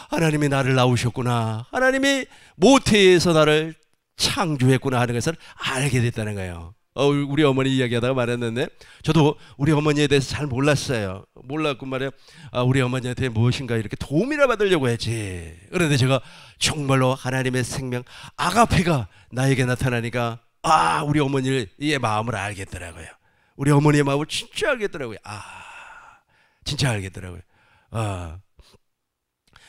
하나님이 나를 낳으셨구나, 하나님이 모태에서 나를 창조했구나 하는 것을 알게 됐다는 거예요. 우리 어머니 이야기하다가 말했는데, 저도 우리 어머니에 대해서 잘 몰랐어요. 몰랐고 말이에요. 우리 어머니한테 무엇인가 이렇게 도움이나 받으려고 했지. 그런데 제가 정말로 하나님의 생명 아가페가 나에게 나타나니까 우리 어머니의 마음을 알겠더라고요. 우리 어머니의 마음을 진짜 알겠더라고요. 진짜 알겠더라고요.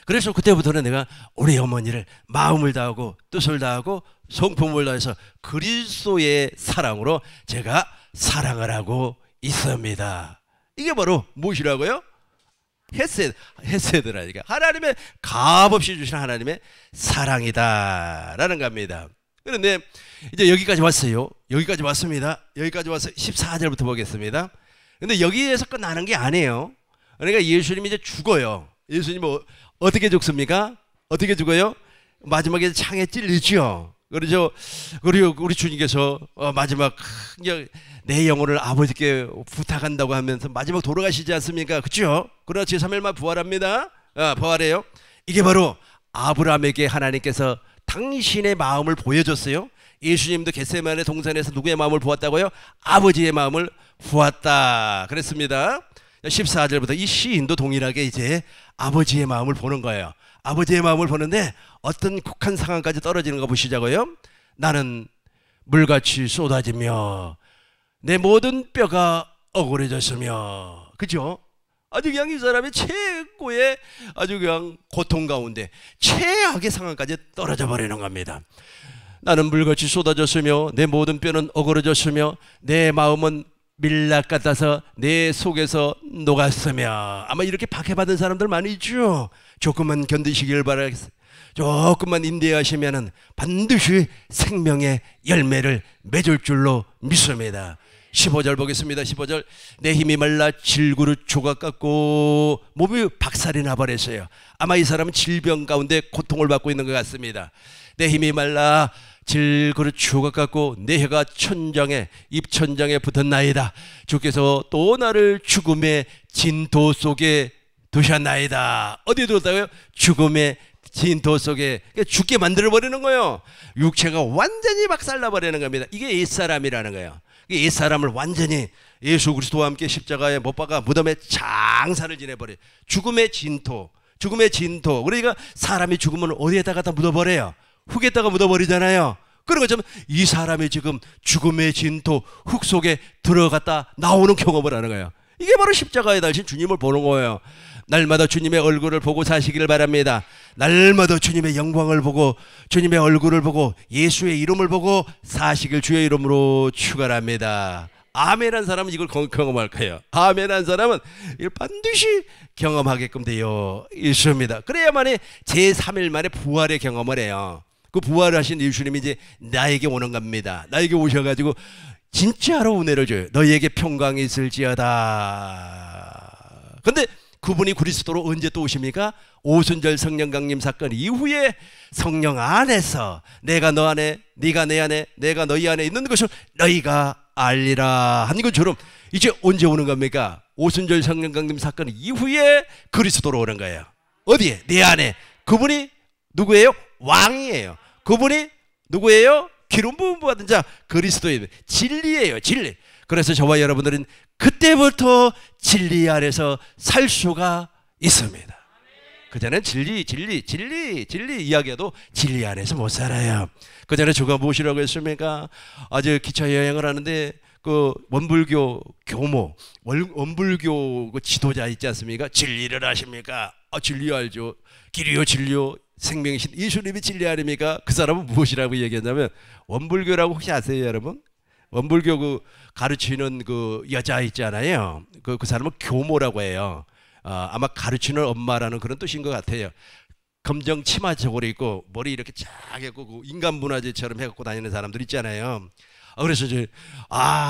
그래서 그때부터는 내가 우리 어머니를 마음을 다하고 뜻을 다하고 성품을 다해서 그리스도의 사랑으로 제가 사랑을 하고 있습니다. 이게 바로 무엇이라고요? 헤세드라니까. 하나님의 값없이 주신 하나님의 사랑이다라는 겁니다. 그런데 이제 여기까지 왔어요. 여기까지 왔습니다. 여기까지 와서 14절부터 보겠습니다. 근데 여기에서 끝나는 게 아니에요. 그러니까 예수님이 이제 죽어요. 예수님은 어떻게 죽습니까? 어떻게 죽어요? 마지막에 창에 찔리죠. 그렇죠. 그리고 우리 주님께서 마지막 내 영혼을 아버지께 부탁한다고 하면서 마지막 돌아가시지 않습니까? 그렇죠. 그러나 제3일만 부활합니다. 부활해요. 이게 바로 아브라함에게 하나님께서 당신의 마음을 보여줬어요. 예수님도 겟세마네 동산에서 누구의 마음을 보았다고요? 아버지의 마음을 보았다 그랬습니다. 14절부터 이 시인도 동일하게 이제 아버지의 마음을 보는 거예요. 아버지의 마음을 보는데 어떤 극한 상황까지 떨어지는 거 보시자고요. 나는 물같이 쏟아지며 내 모든 뼈가 억울해졌으며, 그죠? 아주 그냥 이 사람이 최고의 아주 그냥 고통 가운데 최악의 상황까지 떨어져 버리는 겁니다. 나는 물같이 쏟아졌으며 내 모든 뼈는 어그러졌으며 내 마음은 밀랍 같아서 내 속에서 녹았으며. 아마 이렇게 박해받은 사람들 많이 있죠. 조금만 견디시길 바라겠습니다. 조금만 인내하시면 반드시 생명의 열매를 맺을 줄로 믿습니다. 15절 보겠습니다. 15절. 내 힘이 말라 질그릇 조각 같고 몸이 박살이 나버렸어요. 아마 이 사람은 질병 가운데 고통을 받고 있는 것 같습니다. 내 힘이 말라 질그릇 조각 같고 내 혀가 천장에 입천장에 붙었나이다. 주께서 또 나를 죽음의 진토 속에 두셨나이다. 어디에 두었다고요? 죽음의 진토 속에. 죽게 만들어버리는 거예요. 육체가 완전히 박살나버리는 겁니다. 이게 옛사람이라는 거예요. 옛사람을 완전히 예수 그리스도와 함께 십자가에 못 박아 무덤에 장사를 지내버려요. 죽음의 진토. 죽음의 진토. 그러니까 사람이 죽으면 어디에다가 다 묻어버려요? 흙에다가 묻어버리잖아요. 그런 것처럼 이 사람이 지금 죽음의 진토 흙 속에 들어갔다 나오는 경험을 하는 거예요. 이게 바로 십자가에 달신 주님을 보는 거예요. 날마다 주님의 얼굴을 보고 사시기를 바랍니다. 날마다 주님의 영광을 보고 주님의 얼굴을 보고 예수의 이름을 보고 사시길 주의 이름으로 축원합니다. 아멘한 사람은 이걸 경험할 거예요. 아멘한 사람은 이걸 반드시 경험하게끔 되어 있습니다. 그래야만이 제3일 만에 부활의 경험을 해요. 그 부활하신 예수님이 이제 나에게 오는 겁니다. 나에게 오셔가지고 진짜로 은혜를 줘요. 너희에게 평강이 있을지어다. 근데 그분이 그리스도로 언제 또 오십니까? 오순절 성령 강림 사건 이후에 성령 안에서 내가 너 안에 네가 내 안에 내가 너희 안에 있는 것을 너희가 알리라 한 것처럼 이제 언제 오는 겁니까? 오순절 성령 강림 사건 이후에 그리스도로 오는 거예요. 어디에? 내 안에. 그분이 누구예요? 왕이에요. 그분이 누구예요? 기름 부음 받은 자 그리스도예요. 진리예요. 진리. 그래서 저와 여러분들은 그때부터 진리 안에서 살 수가 있습니다. 그전에 진리 이야기해도 진리 안에서 못 살아요. 그전에 주가 무엇이라고 했습니까? 아주 기차 여행을 하는데 그 원불교 교모, 원불교 그 지도자 있지 않습니까? 진리를 아십니까? 아, 진리 알죠. 길이요 진리요 생명이신 예수님이 진리 아닙니까? 그 사람은 무엇이라고 얘기했냐면 원불교라고 혹시 아세요, 여러분? 원불교 그 가르치는 그 여자 있잖아요. 그 사람은 교모라고 해요. 아마 가르치는 엄마라는 그런 뜻인 것 같아요. 검정 치마 저고리 입고 머리 이렇게 쫙 해고 그 인간 문화재처럼 해갖고 다니는 사람들 있잖아요. 그래서 이제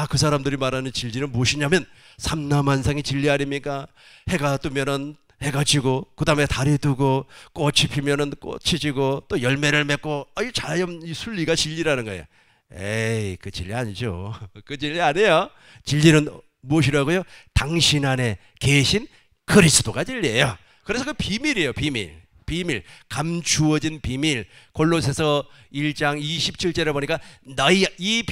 그 사람들이 말하는 진리는 무엇이냐면 삼라만상의 진리 아닙니까? 해가 뜨면은 해가 지고 그 다음에 달이 뜨고 꽃이 피면은 꽃이 지고 또 열매를 맺고 이 자연 이 순리가 진리라는 거예요. 에이, 그 진리 아니죠. 그 진리 아니에요. 진리는 무엇이라고요? 당신 안에 계신 그리스도가 진리예요. 그래서 그 비밀이에요. 비밀, 감추어진 비밀. 골로새서 1장 27절에 보니까 이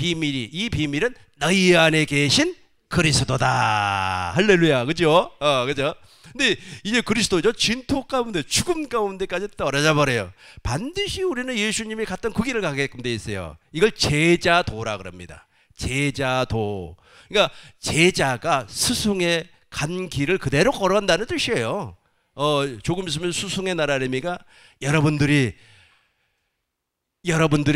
비밀은 너희 안에 계신 그리스도다. 할렐루야. 그죠? 그죠? 근데 이제 그리스도죠. 진토 가운데, 죽음 가운데까지 떨어져 버려요. 반드시 우리는 예수님이 갔던 그 길을 가게끔 돼 있어요. 이걸 제자도라 그럽니다. 제자도. 그러니까 제자가 스승의 간 길을 그대로 걸어간다는 뜻이에요. 조금 있으면 스승의 나라님이가 여러분들의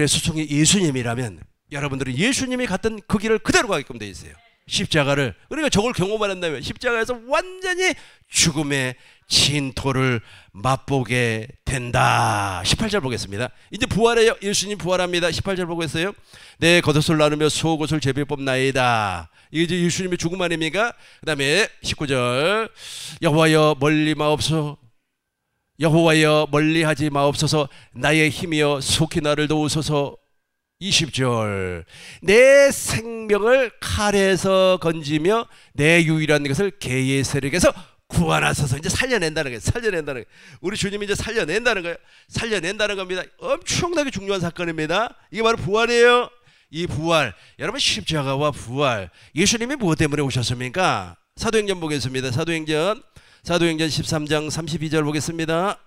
스승이 예수님이라면 여러분들은 예수님이 갔던 그 길을 그대로 가게끔 돼 있어요. 십자가를. 그러니까 저걸 경험한다면 십자가에서 완전히 죽음의 진토를 맛보게 된다. 18절 보겠습니다. 이제 부활해요. 예수님 부활합니다. 18절 보겠어요. 내 겉옷을 나누며 속옷을 제비 뽑나이다. 이게 이제 예수님의 죽음 아닙니까? 그 다음에 19절. 여호와여 멀리 마옵소서. 여호와여 멀리하지 마옵소서. 나의 힘이여 속히 나를 도우소서. 20절. 내 생명을 칼에서 건지며 내 유일한 것을 개의 세력에서 구원하소서. 이제 살려낸다는 거예요. 살려낸다는 거예요. 우리 주님이 이제 살려낸다는 거예요. 살려낸다는 겁니다. 엄청나게 중요한 사건입니다. 이게 바로 부활이에요. 이 부활, 여러분 십자가와 부활, 예수님이 무엇 때문에 오셨습니까? 사도행전 보겠습니다. 사도행전 13장 32절 보겠습니다.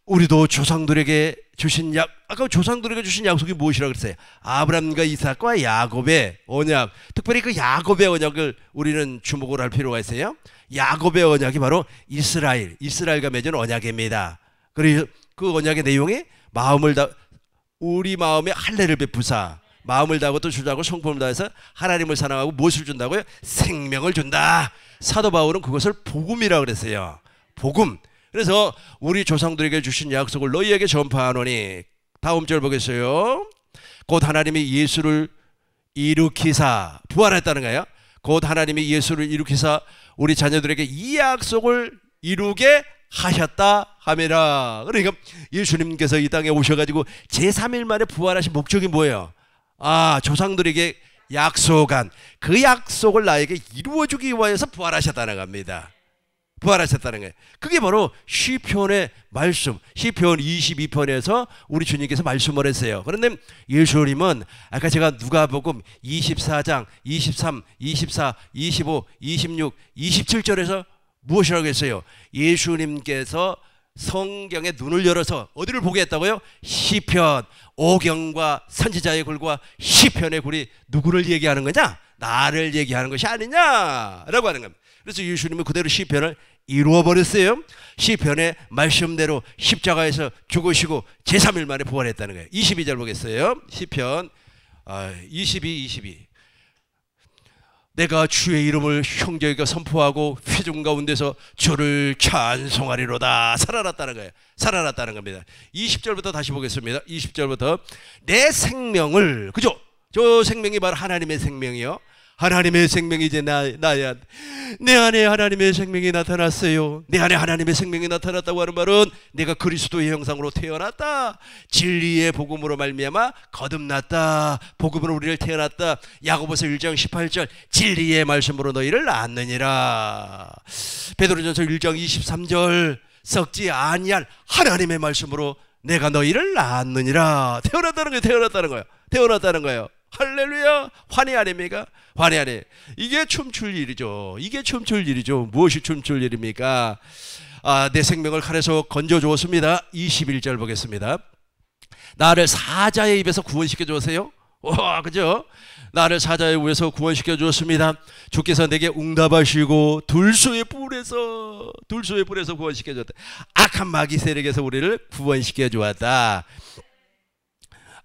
우리도 조상들에게 주신 아까 조상들에게 주신 약속이 무엇이라고 그랬어요? 아브라함과 이삭과 야곱의 언약. 특별히 그 야곱의 언약을 우리는 주목을 할 필요가 있어요. 야곱의 언약이 바로 이스라엘과 맺은 언약입니다. 그리고 그 언약의 내용이 우리 마음에 할례를 베푸사 마음을 다하고 또 주자고 성품을 다해서 하나님을 사랑하고 무엇을 준다고요? 생명을 준다. 사도 바울은 그것을 복음이라고 그랬어요. 복음. 그래서 우리 조상들에게 주신 약속을 너희에게 전파하노니, 다음 절 보겠어요. 곧 하나님이 예수를 일으키사, 부활했다는 거예요. 곧 하나님이 예수를 일으키사 우리 자녀들에게 이 약속을 이루게 하셨다 하매라. 그러니까 예수님께서 이 땅에 오셔가지고 제3일 만에 부활하신 목적이 뭐예요? 조상들에게 약속한 그 약속을 나에게 이루어주기 위해서 부활하셨다는 겁니다. 부활하셨다는 거예요. 그게 바로 시편의 말씀, 시편 22편에서 우리 주님께서 말씀을 했어요. 그런데 예수님은 아까 제가 누가복음 24장 23, 24, 25, 26, 27절에서 무엇이라고 했어요? 예수님께서 성경의 눈을 열어서 어디를 보게 했다고요? 시편, 오경과 선지자의 글과 시편의 글이 누구를 얘기하는 거냐? 나를 얘기하는 것이 아니냐라고 하는 겁니다. 그래서 예수님은 그대로 시편을 이루어버렸어요. 시편의 말씀대로 십자가에서 죽으시고 제3일 만에 부활했다는 거예요. 22절 보겠어요. 시편 22. 내가 주의 이름을 형제에게 선포하고 회중 가운데서 주를 찬송하리로다. 살아났다는 거예요. 살아났다는 겁니다. 20절부터 다시 보겠습니다. 20절부터 내 생명을, 그죠? 저 생명이 바로 하나님의 생명이요. 하나님의 생명이 이제 나야. 내 안에 하나님의 생명이 나타났어요. 내 안에 하나님의 생명이 나타났다고 하는 말은 내가 그리스도의 형상으로 태어났다. 진리의 복음으로 말미암아 거듭났다. 복음으로 우리를 태어났다. 야고보서 1장 18절 진리의 말씀으로 너희를 낳았느니라. 베드로전서 1장 23절 썩지 아니할 하나님의 말씀으로 내가 너희를 낳았느니라. 태어났다는 거예요. 태어났다는 거예요. 태어났다는 거예요. 할렐루야. 환희 아닙니까? 환희 아니. 이게 춤출 일이죠. 이게 춤출 일이죠. 무엇이 춤출 일입니까? 내 생명을 칼에서 건져 주었습니다. 21절 보겠습니다. 나를 사자의 입에서 구원시켜 주었어요. 와, 그죠? 나를 사자의 입에서 구원시켜 주었습니다. 주께서 내게 응답하시고 둘소의 뿔에서 구원시켜 줬다. 악한 마귀 세력에서 우리를 구원시켜 주었다.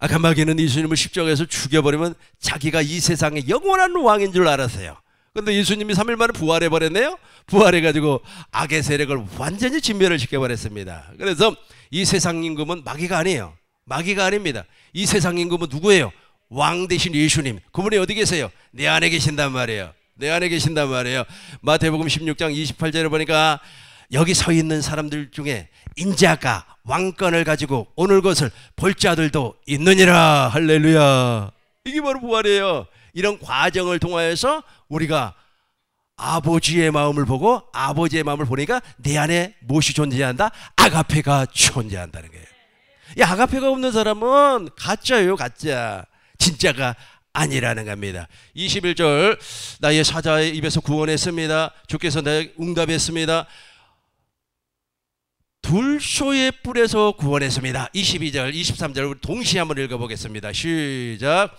악한 마귀는 예수님을 십자가에서 죽여버리면 자기가 이 세상의 영원한 왕인 줄 알았어요. 그런데 예수님이 3일 만에 부활해버렸네요. 부활해가지고 악의 세력을 완전히 진멸을 시켜버렸습니다. 그래서 이 세상 임금은 마귀가 아니에요. 마귀가 아닙니다. 이 세상 임금은 누구예요? 왕 대신 예수님. 그분이 어디 계세요? 내 안에 계신단 말이에요. 내 안에 계신단 말이에요. 마태복음 16장 28절에 보니까 여기 서 있는 사람들 중에 인자가 왕권을 가지고 오늘 것을 볼 자들도 있느니라. 할렐루야. 이게 바로 부활이에요. 이런 과정을 통하여서 우리가 아버지의 마음을 보고 아버지의 마음을 보니까 내 안에 무엇이 존재한다? 아가페가 존재한다는 거예요. 이 아가페가 없는 사람은 가짜예요. 가짜. 진짜가 아니라는 겁니다. 21절 나의 사자의 입에서 구원했습니다. 주께서 나에게 응답했습니다. 둘소의 뿔에서 구원했습니다. 22절 23절 동시에 한번 읽어보겠습니다. 시작.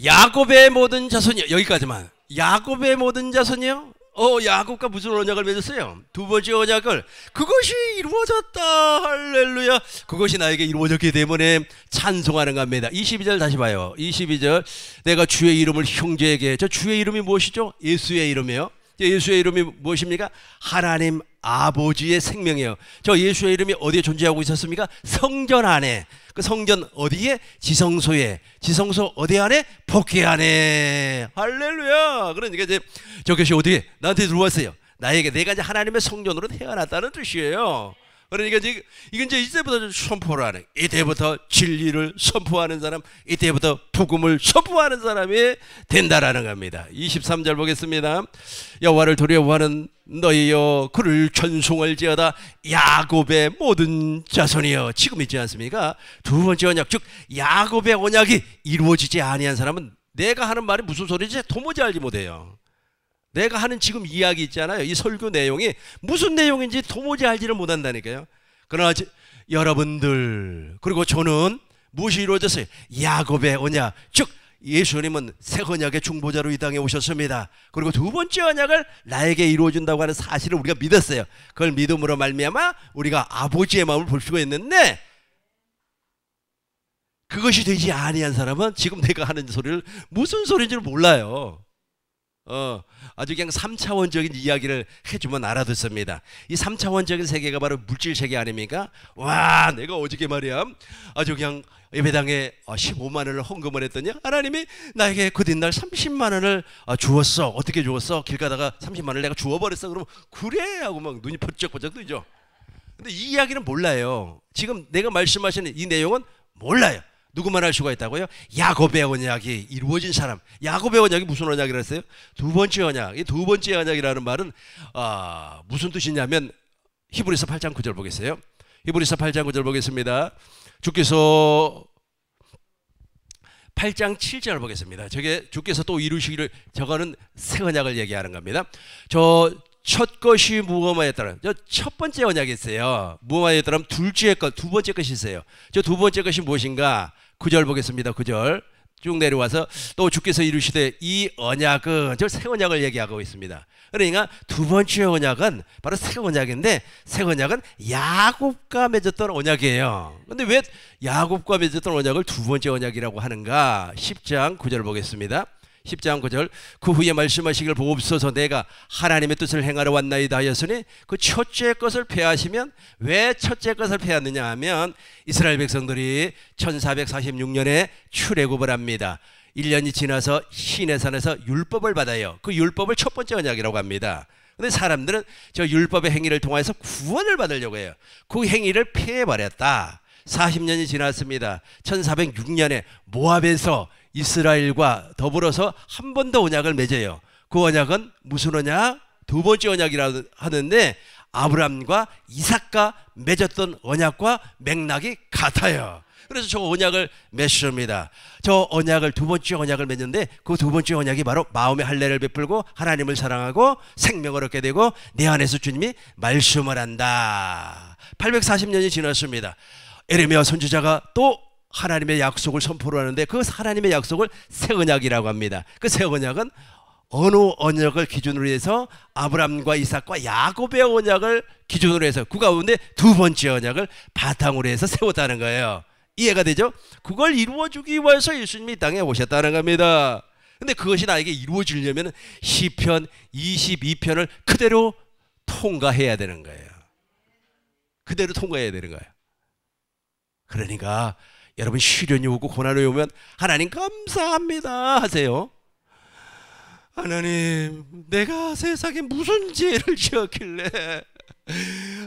야곱의 모든 자손이요. 여기까지만. 야곱의 모든 자손이요. 야곱과 무슨 언약을 맺었어요? 두 번째 언약을. 그것이 이루어졌다. 할렐루야. 그것이 나에게 이루어졌기 때문에 찬송하는 겁니다. 22절 다시 봐요. 22절 내가 주의 이름을 형제에게. 저 주의 이름이 무엇이죠? 예수의 이름이에요. 예수의 이름이 무엇입니까? 하나님 아버지의 생명이에요. 저 예수의 이름이 어디에 존재하고 있었습니까? 성전 안에. 그 성전 어디에? 지성소에. 지성소 어디 안에? 복궤 안에. 할렐루야. 그러니까 이제 저 것이 어디에? 나한테 들어왔어요. 나에게. 내가 이제 하나님의 성전으로 태어났다는 뜻이에요. 그러니까 이건 이제 이때부터 선포를 하는, 이때부터 진리를 선포하는 사람, 이때부터 복음을 선포하는 사람이 된다라는 겁니다. 23절 보겠습니다. 여호와를 두려워하는 너희여 그를 찬송할지어다 야곱의 모든 자손이여. 지금 있지 않습니까? 두 번째 언약, 즉 야곱의 언약이 이루어지지 아니한 사람은 내가 하는 말이 무슨 소리인지 도무지 알지 못해요. 내가 하는 지금 이야기 있잖아요. 이 설교 내용이 무슨 내용인지 도무지 알지를 못한다니까요. 그러나 여러분들 그리고 저는 무엇이 이루어졌어요? 야곱의 언약, 즉 예수님은 새 언약의 중보자로 이 땅에 오셨습니다. 그리고 두 번째 언약을 나에게 이루어준다고 하는 사실을 우리가 믿었어요. 그걸 믿음으로 말미암아 우리가 아버지의 마음을 볼 수가 있는데, 그것이 되지 아니한 사람은 지금 내가 하는 소리를 무슨 소리인지를 몰라요. 아주 그냥 3차원적인 이야기를 해주면 알아듣습니다. 이 3차원적인 세계가 바로 물질 세계 아닙니까? 와, 내가 어저께 말이야 아주 그냥 예배당에 15만 원을 헌금을 했더니 하나님이 나에게 그 뒷날 30만 원을 주었어. 어떻게 주었어? 길 가다가 30만 원을 내가 주워버렸어. 그러면 그래 하고 막 눈이 번쩍번쩍 뜨죠. 근데 이 이야기는 몰라요. 지금 내가 말씀하시는 이 내용은 몰라요. 누구만 할 수가 있다고요? 야곱의 언약이 이루어진 사람. 야곱의 언약이 무슨 언약이라 했어요? 두 번째 언약. 이 두 번째 언약이라는 말은 무슨 뜻이냐면 히브리서 8장 9절 보겠어요. 히브리서 8장 9절 보겠습니다. 주께서 8장 7절 보겠습니다. 저게 주께서 또 이루시기를, 저거는 새 언약을 얘기하는 겁니다. 첫 것이 무엇이었더라? 첫 번째 언약이 있어요. 무엇이었더라? 둘째 것, 두 번째 것이 있어요. 저 두 번째 것이 무엇인가? 9절 보겠습니다. 9절 쭉 내려와서 또 주께서 이루시되 이 언약은, 저 새 언약을 얘기하고 있습니다. 그러니까 두 번째 언약은 바로 새 언약인데, 새 언약은 야곱과 맺었던 언약이에요. 근데 왜 야곱과 맺었던 언약을 두 번째 언약이라고 하는가? 10장 9절 보겠습니다. 10장 9절 그 후에 말씀하시길 보옵소서 내가 하나님의 뜻을 행하러 왔나이다 하였으니, 그 첫째 것을 폐하시면, 왜 첫째 것을 폐하느냐 하면 이스라엘 백성들이 1446년에 출애굽을 합니다. 1년이 지나서 시내산에서 율법을 받아요. 그 율법을 첫 번째 언약이라고 합니다. 근데 사람들은 저 율법의 행위를 통해서 구원을 받으려고 해요. 그 행위를 폐해버렸다. 40년이 지났습니다. 1406년에 모압에서 이스라엘과 더불어서 한 번 더 언약을 맺어요. 그 언약은 무슨 언약? 두 번째 언약이라고 하는데, 아브라함과 이삭과 맺었던 언약과 맥락이 같아요. 그래서 저 언약을 맺습니다. 저 언약을, 두 번째 언약을 맺는데, 그 두 번째 언약이 바로 마음의 할례를 베풀고 하나님을 사랑하고 생명을 얻게 되고 내 안에서 주님이 말씀을 한다. 840년이 지났습니다. 에레미야 선지자가 또 하나님의 약속을 선포를 하는데, 그 하나님의 약속을 새 언약이라고 합니다. 그 새 언약은 어느 언약을 기준으로 해서 아브라함과 이삭과 야곱의 언약을 기준으로 해서 그 가운데 두 번째 언약을 바탕으로 해서 세웠다는 거예요. 이해가 되죠? 그걸 이루어주기 위해서 예수님이 이 땅에 오셨다는 겁니다. 근데 그것이 나에게 이루어지려면 시편 22편을 그대로 통과해야 되는 거예요. 그대로 통과해야 되는 거예요. 그러니까 여러분, 시련이 오고 고난이 오면 하나님 감사합니다 하세요. 하나님, 내가 세상에 무슨 죄를 지었길래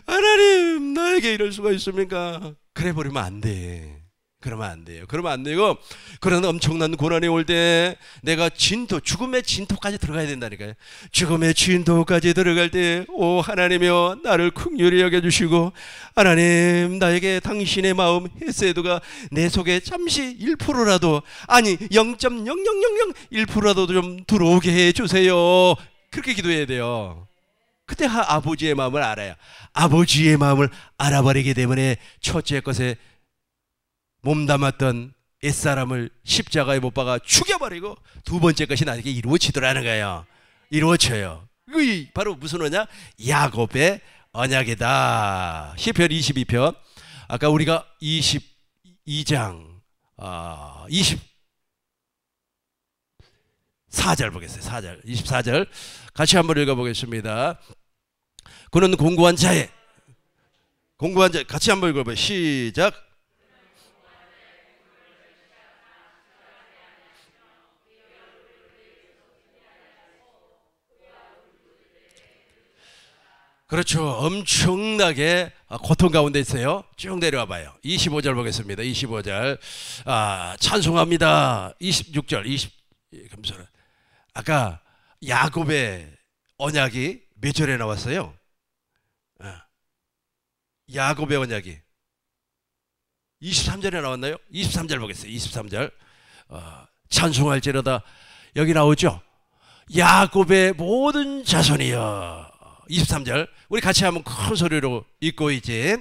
하나님 나에게 이럴 수가 있습니까? 그래 버리면 안 돼. 그러면 안 돼요. 그러면 안 되고, 그런 엄청난 고난이 올 때 내가 진토, 죽음의 진토까지 들어가야 된다니까요. 죽음의 진토까지 들어갈 때, 오 하나님이여 나를 긍휼히 여겨주시고, 하나님 나에게 당신의 마음 헤세드가 내 속에 잠시 1%라도, 아니 0.0001%라도 좀 들어오게 해주세요. 그렇게 기도해야 돼요. 그때 아버지의 마음을 알아요. 아버지의 마음을 알아버리기 때문에 첫째 것에 몸담았던 옛사람을 십자가에 못 박아 죽여버리고 두 번째 것이 나에게 이루어지더라는 거예요. 이루어져요. 그게 바로 무슨 언약? 야곱의 언약이다. 시편 22편, 아까 우리가 22장 24절 보겠어요. 4절, 24절 같이 한번 읽어보겠습니다. 그는 공고한 자 같이 한번 읽어봐요. 시작. 그렇죠. 엄청나게 고통 가운데 있어요. 쭉 내려와 봐요. 25절 보겠습니다. 25절. 찬송합니다. 26절. 감사합니다. 아까 야곱의 언약이 몇 절에 나왔어요? 야곱의 언약이 23절에 나왔나요? 23절 보겠어요. 23절. 찬송할지로다. 여기 나오죠? 야곱의 모든 자손이여. 23절. 우리 같이 한번 큰 소리로 읽고 이제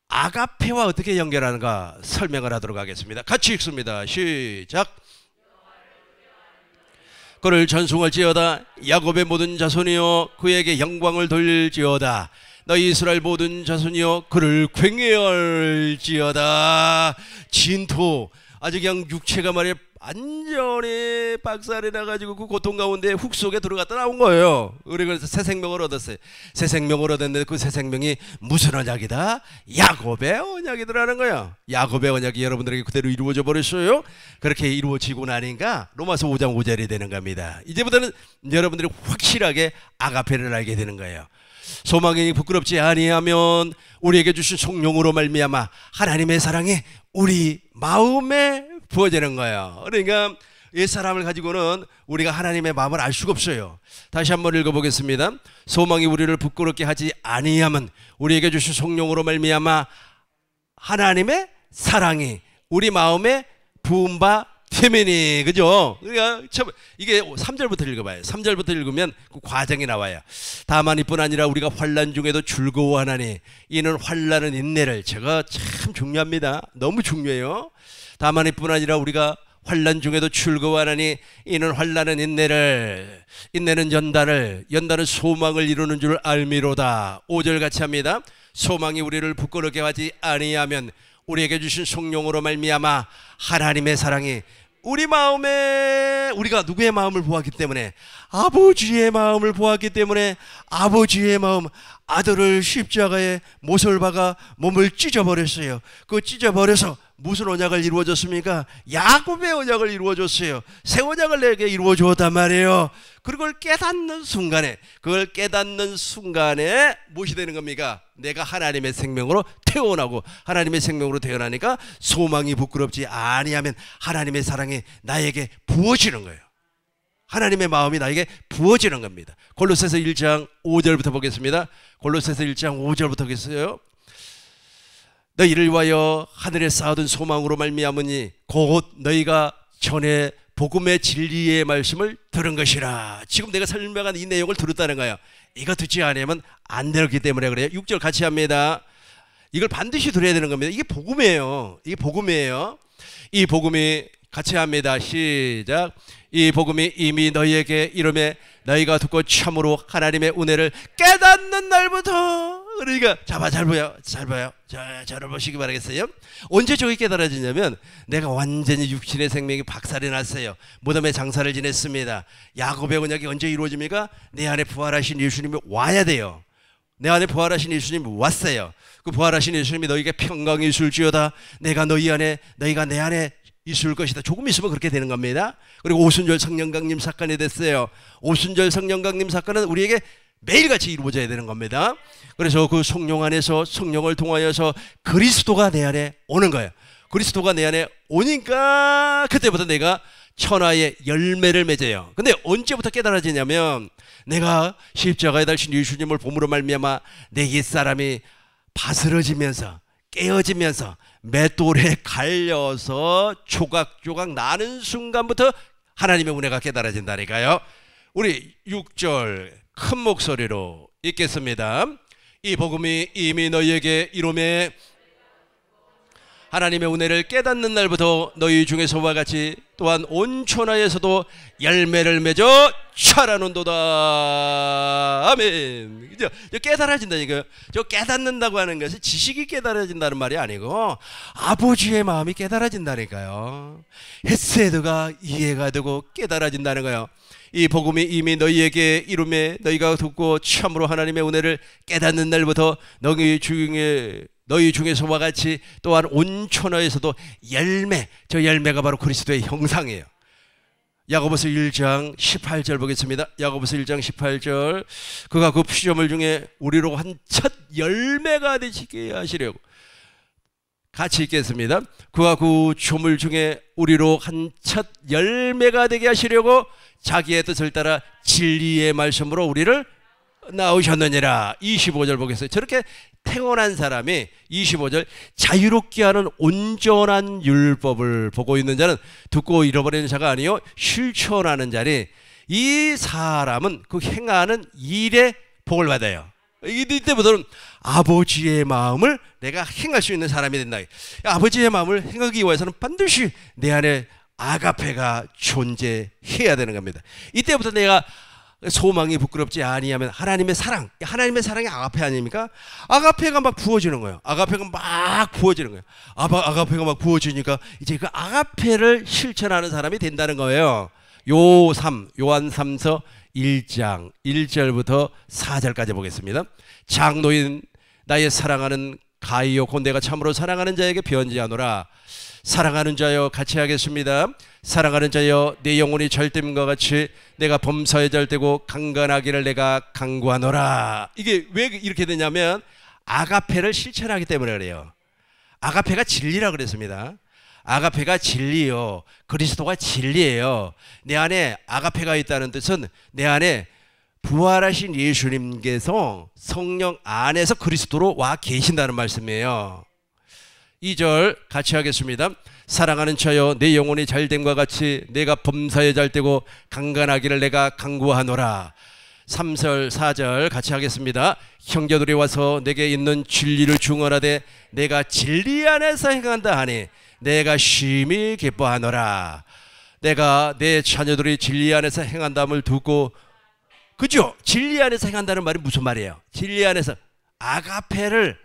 아가페와 어떻게 연결하는가 설명을 하도록 하겠습니다. 같이 읽습니다. 시작. 그를 찬송할지어다. 야곱의 모든 자손이여 그에게 영광을 돌릴지어다. 너희 이스라엘 모든 자손이여 그를 굉해할지어다. 진토 아주 그냥 육체가 말이야 완전히 박살이 나가지고 그 고통 가운데 흙 속에 들어갔다 나온 거예요. 그래서 새 생명을 얻었어요. 새 생명을 얻었는데 그 새 생명이 무슨 언약이다? 야곱의 언약이더라는 거예요. 야곱의 언약이 여러분들에게 그대로 이루어져 버렸어요. 그렇게 이루어지고 나니까 로마서 5장 5절이 되는 겁니다. 이제부터는 여러분들이 확실하게 아가페를 알게 되는 거예요. 소망이 부끄럽지 아니하면 우리에게 주신 성령으로 말미암아 하나님의 사랑이 우리 마음에 부어지는 거예요. 그러니까 옛사람을 가지고는 우리가 하나님의 마음을 알 수가 없어요. 다시 한번 읽어보겠습니다. 소망이 우리를 부끄럽게 하지 아니하면 우리에게 주신 성령으로 말미암아 하나님의 사랑이 우리 마음에 부은 바 태면이, 그죠? 그러니까 이게 3절부터 읽어봐요. 3절부터 읽으면 그 과정이 나와요. 다만 이뿐 아니라 우리가 환난 중에도 즐거워하나니 이는 환난은 인내를. 제가 참 중요합니다. 너무 중요해요. 다만 이뿐 아니라 우리가 환난 중에도 즐거워하나니 이는 환난은 인내를, 인내는 연단을, 연단은 소망을 이루는 줄 알미로다. 5절 같이 합니다. 소망이 우리를 부끄럽게 하지 아니하면 우리에게 주신 성령으로 말미암아 하나님의 사랑이 우리 마음에, 우리가 누구의 마음을 보았기 때문에? 아버지의 마음을 보았기 때문에 아버지의 마음, 아들을 십자가에 못을 박아 몸을 찢어버렸어요. 그 찢어버려서 무슨 언약을 이루어졌습니까? 야곱의 언약을 이루어줬어요. 새 언약을 내게 이루어주었단 말이에요. 그걸 깨닫는 순간에, 그걸 깨닫는 순간에 무엇이 되는 겁니까? 내가 하나님의 생명으로 태어나고, 하나님의 생명으로 태어나니까 소망이 부끄럽지 아니하면 하나님의 사랑이 나에게 부어지는 거예요. 하나님의 마음이 나에게 부어지는 겁니다. 골로새서 1장 5절부터 보겠습니다. 골로새서 1장 5절부터 보겠어요. 너희를 위하여 하늘에 쌓아둔 소망으로 말미암으니 곧 너희가 전에 복음의 진리의 말씀을 들은 것이라. 지금 내가 설명한 이 내용을 들었다는 거예요. 이거 듣지 않으면 안 되기 때문에 그래요. 6절 같이 합니다. 이걸 반드시 들어야 되는 겁니다. 이게 복음이에요. 이게 복음이에요. 이 복음이 같이 합니다. 시작. 이 복음이 이미 너희에게 이름에 너희가 듣고 참으로 하나님의 은혜를 깨닫는 날부터. 그러니까 잘 봐요. 잘 보시기 바라겠어요. 언제 저기 깨달아지냐면 내가 완전히 육신의 생명이 박살이 났어요. 무덤에 장사를 지냈습니다. 야곱의 언약이 언제 이루어집니까? 내 안에 부활하신 예수님이 와야 돼요. 내 안에 부활하신 예수님이 왔어요. 그 부활하신 예수님이 너희에게 평강이 있을지어다. 내가 너희 안에, 너희가 내 안에 있을 것이다. 조금 있으면 그렇게 되는 겁니다. 그리고 오순절 성령강림 사건이 됐어요. 오순절 성령강림 사건은 우리에게 매일같이 이루어져야 되는 겁니다. 그래서 그 성령 안에서, 성령을 통하여서 그리스도가 내 안에 오는 거예요. 그리스도가 내 안에 오니까 그때부터 내가 천하의 열매를 맺어요. 근데 언제부터 깨달아지냐면 내가 십자가에 달신 예수님을 봄으로 말미암아 내 옛사람이 바스러지면서 깨어지면서 맷돌에 갈려서 조각조각 나는 순간부터 하나님의 은혜가 깨달아진다니까요. 우리 6절 큰 목소리로 읽겠습니다. 이 복음이 이미 너희에게 이름에 하나님의 은혜를 깨닫는 날부터 너희 중에서와 같이 또한 온 천하에서도 열매를 맺어 자라는도다. 아멘. 그죠? 깨달아진다니까요. 저 깨닫는다고 하는 것은 지식이 깨달아진다는 말이 아니고 아버지의 마음이 깨달아진다니까요. 헤세드가 이해가 되고 깨달아진다는 거예요. 이 복음이 이미 너희에게 이름에 너희가 듣고 참으로 하나님의 은혜를 깨닫는 날부터 너희 중에서와 같이 또한 온 천하에서도 열매, 저 열매가 바로 그리스도의 형상이에요. 야고보서 1장 18절 보겠습니다. 야고보서 1장 18절. 그가 그 피조물 중에 우리로 한 첫 열매가 되시게 하시려고. 같이 읽겠습니다. 그가 그 조물 중에 우리로 한 첫 열매가 되게 하시려고 자기의 뜻을 따라 진리의 말씀으로 우리를 낳으셨느니라. 25절 보겠어요. 저렇게 태어난 사람이 25절 자유롭게 하는 온전한 율법을 보고 있는 자는 듣고 잃어버리는 자가 아니요 실천하는 자니 이 사람은 그 행하는 일에 복을 받아요. 이때부터는 아버지의 마음을 내가 행할 수 있는 사람이 된다. 아버지의 마음을 행하기 위해서는 반드시 내 안에 아가페가 존재해야 되는 겁니다. 이때부터 내가 소망이 부끄럽지 아니하면 하나님의 사랑이 아가페 아닙니까? 아가페가 막 부어지는 거예요. 아가페가 막 부어지는 거예요. 아가페가 막 부어지니까 이제 그 아가페를 실천하는 사람이 된다는 거예요. 요한 3서 1장 1절부터 4절까지 보겠습니다. 장로인 나의 사랑하는 가이오 곧 내가 참으로 사랑하는 자에게 변지하노라. 사랑하는 자여 같이 하겠습니다. 사랑하는 자여 내 영혼이 절됨과 같이 내가 범사에 절되고 강건하기를 내가 강구하노라. 이게 왜 이렇게 되냐면 아가페를 실천하기 때문에 그래요. 아가페가 진리라 그랬습니다. 아가페가 진리요. 그리스도가 진리예요. 내 안에 아가페가 있다는 뜻은 내 안에 부활하신 예수님께서 성령 안에서 그리스도로 와 계신다는 말씀이에요. 2절 같이 하겠습니다. 사랑하는 자여 내 영혼이 잘됨과 같이 내가 범사에 잘되고 강건하기를 내가 강구하노라. 3절 4절 같이 하겠습니다. 형제들이 와서 내게 있는 진리를 중언하되 내가 진리 안에서 행한다 하니 내가 심히 기뻐하노라. 내가 내 자녀들이 진리 안에서 행한다함을 두고, 그죠? 진리 안에서 행한다는 말이 무슨 말이에요? 진리 안에서 아가페를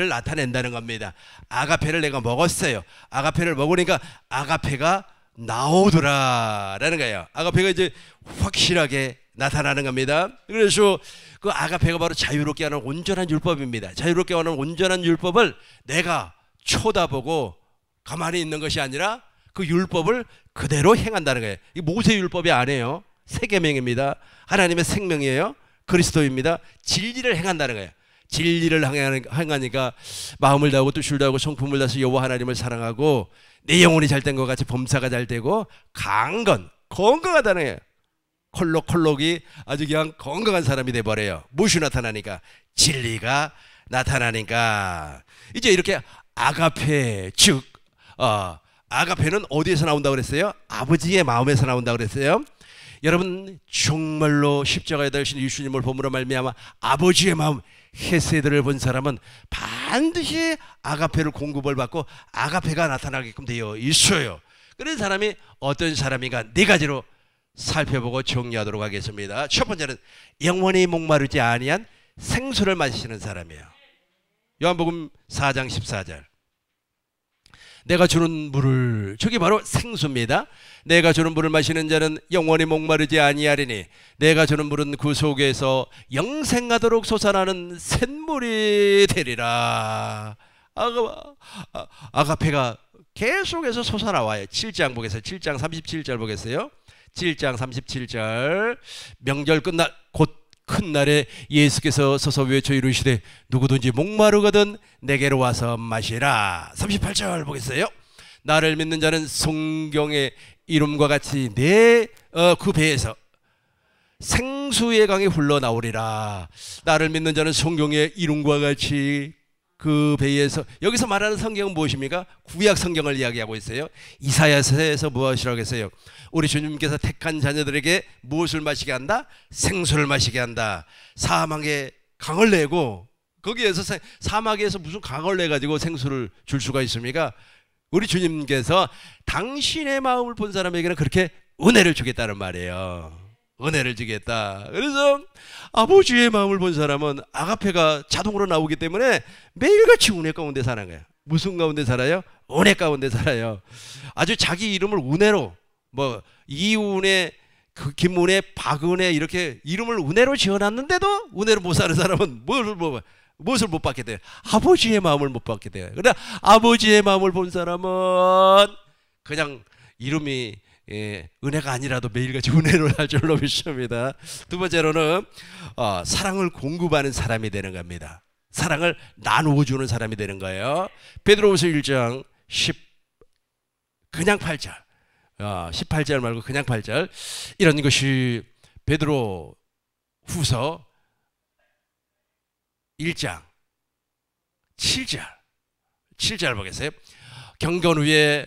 나타낸다는 겁니다. 아가페를 내가 먹었어요. 아가페를 먹으니까 아가페가 나오더라라는 거예요. 아가페가 이제 확실하게 나타나는 겁니다. 그래서 그 아가페가 바로 자유롭게 하는 온전한 율법입니다. 자유롭게 하는 온전한 율법을 내가 쳐다보고 가만히 있는 것이 아니라 그 율법을 그대로 행한다는 거예요. 이 모세 율법이 아니에요. 세계명입니다. 하나님의 생명이에요. 그리스도입니다. 진리를 행한다는 거예요. 진리를 행하니까 마음을 다하고 뜻을 다하고 성품을 다해서 여호와 하나님을 사랑하고 내 영혼이 잘된 것 같이 범사가 잘되고 건강하다는 거예요. 콜록이 아주 그냥 건강한 사람이 돼버려요. 무엇이 나타나니까? 진리가 나타나니까. 이제 이렇게 아가페 즉 아가페는 어디에서 나온다고 그랬어요? 아버지의 마음에서 나온다고 그랬어요. 여러분 정말로 십자가에 달리신 예수님을 보므로 말미암아 아버지의 마음 헤세드를 본 사람은 반드시 아가페를 공급을 받고 아가페가 나타나게끔 되어 있어요. 그런 사람이 어떤 사람인가 네 가지로 살펴보고 정리하도록 하겠습니다. 첫 번째는 영원히 목마르지 아니한 생수를 마시는 사람이에요. 요한복음 4장 14절. 내가 주는 물을, 저게 바로 생수입니다. 내가 주는 물을 마시는 자는 영원히 목마르지 아니하리니 내가 주는 물은 그 속에서 영생하도록 솟아나는 샘물이 되리라. 아가페가 계속해서 솟아나와요. 7장 보겠어요. 7장 37절 보겠어요. 7장 37절. 명절 끝날 곧 큰 날에 예수께서 서서 외쳐 이르시되 누구든지 목마르거든 내게로 와서 마시라. 38절 보겠어요. 나를 믿는 자는 성경의 이름과 같이 내 그 배에서 생수의 강이 흘러나오리라. 나를 믿는 자는 성경의 이름과 같이 그 배에서, 여기서 말하는 성경은 무엇입니까? 구약 성경을 이야기하고 있어요. 이사야서에서 무엇이라고 했어요? 우리 주님께서 택한 자녀들에게 무엇을 마시게 한다? 생수를 마시게 한다. 사막에 강을 내고, 거기에서 사막에서 무슨 강을 내가지고 생수를 줄 수가 있습니까? 우리 주님께서 당신의 마음을 본 사람에게는 그렇게 은혜를 주겠다는 말이에요. 은혜를 주겠다. 그래서 아버지의 마음을 본 사람은 아가페가 자동으로 나오기 때문에 매일같이 은혜 가운데 사는 거예요. 무슨 가운데 살아요? 은혜 가운데 살아요. 아주 자기 이름을 은혜로, 뭐 이은혜, 김은혜, 박은혜 이렇게 이름을 은혜로 지어놨는데도 은혜로 못 사는 사람은 무엇을 못 받게 돼요? 아버지의 마음을 못 받게 돼요. 그러나 아버지의 마음을 본 사람은 그냥 이름이 은혜가 아니라도 매일같이 은혜로 할 줄로 믿습니다. 두 번째로는 사랑을 공급하는 사람이 되는 겁니다. 사랑을 나누어 주는 사람이 되는 거예요. 베드로후서 1장 그냥 8절 18절 말고 그냥 8절 이런 것이 베드로 후서 1장 7절 보겠어요. 경건 후에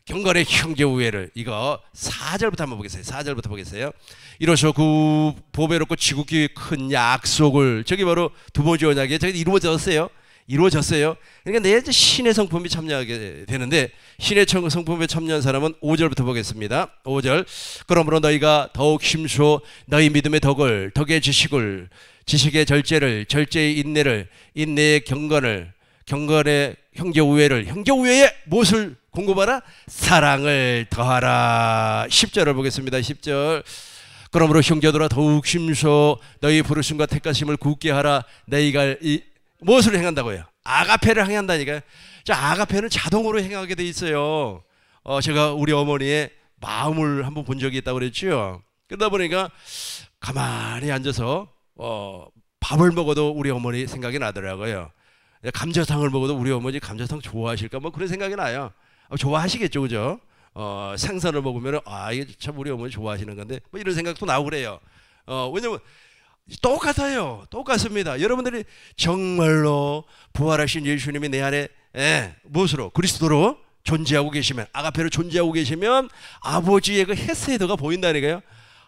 경건의 형제 우애를 이거 4절부터 한번 보겠어요. 4절부터 보겠어요. 이로써 그 보배롭고 지극히 큰 약속을 저기 바로 두 번째 언약에 저기 이루어졌어요. 그러니까 내 이제 신의 성품이 참여하게 되는데 신의 성품에 참여한 사람은 5절부터 보겠습니다. 5절 그러므로 너희가 더욱 힘써 너희 믿음의 덕을 덕의 지식을 지식의 절제를 절제의 인내를 인내의 경건을 경건의 형제 우애를 형제 우애에 무엇을 공급하라? 사랑을 더하라. 10절을 보겠습니다. 10절 그러므로 형제들아 더욱 힘써 너희 부르심과 택하심을 굳게 하라. 너희가 무엇을 행한다고요? 아가페를 행한다니까요. 자, 아가페는 자동으로 행하게 돼 있어요. 제가 우리 어머니의 마음을 한번 본 적이 있다고 그랬죠. 그러다 보니까 가만히 앉아서 밥을 먹어도 우리 어머니 생각이 나더라고요. 감자탕을 먹어도 우리 어머니 감자탕 좋아하실까 뭐 그런 생각이 나요. 좋아하시겠죠, 그죠? 생선을 먹으면 이게 참 우리 어머니 좋아하시는 건데 뭐 이런 생각도 나고 그래요. 왜냐면 똑같습니다. 여러분들이 정말로 부활하신 예수님이 내 안에 무엇으로 그리스도로 존재하고 계시면 아가페로 존재하고 계시면 아버지의 그 헤세드가 보인다니까요.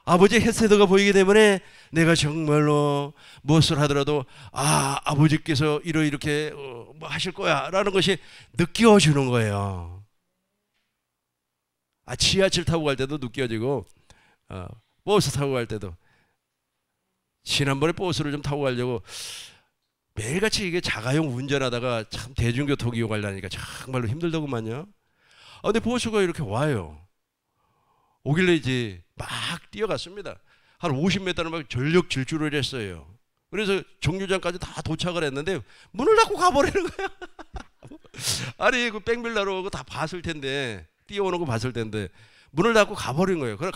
아버지의 헤세드가 보이기 때문에 내가 정말로 무엇을 하더라도 아버지께서 이렇게 뭐 하실 거야 라는 것이 느껴지는 거예요. 지하철 타고 갈 때도 느껴지고 버스 타고 갈 때도 지난번에 버스를 좀 타고 가려고 매일같이 이게 자가용 운전하다가 참 대중교통 이용하려니까 정말로 힘들더구만요. 근데 버스가 이렇게 와요. 오길래 이제 막 뛰어갔습니다. 한 50m를 막 전력 질주를 했어요. 그래서 정류장까지 다 도착을 했는데 문을 닫고 가버리는 거야. 아니 그 백밀러로 다 봤을 텐데 뛰어오는 거 봤을 텐데 문을 닫고 가버린 거예요. 그래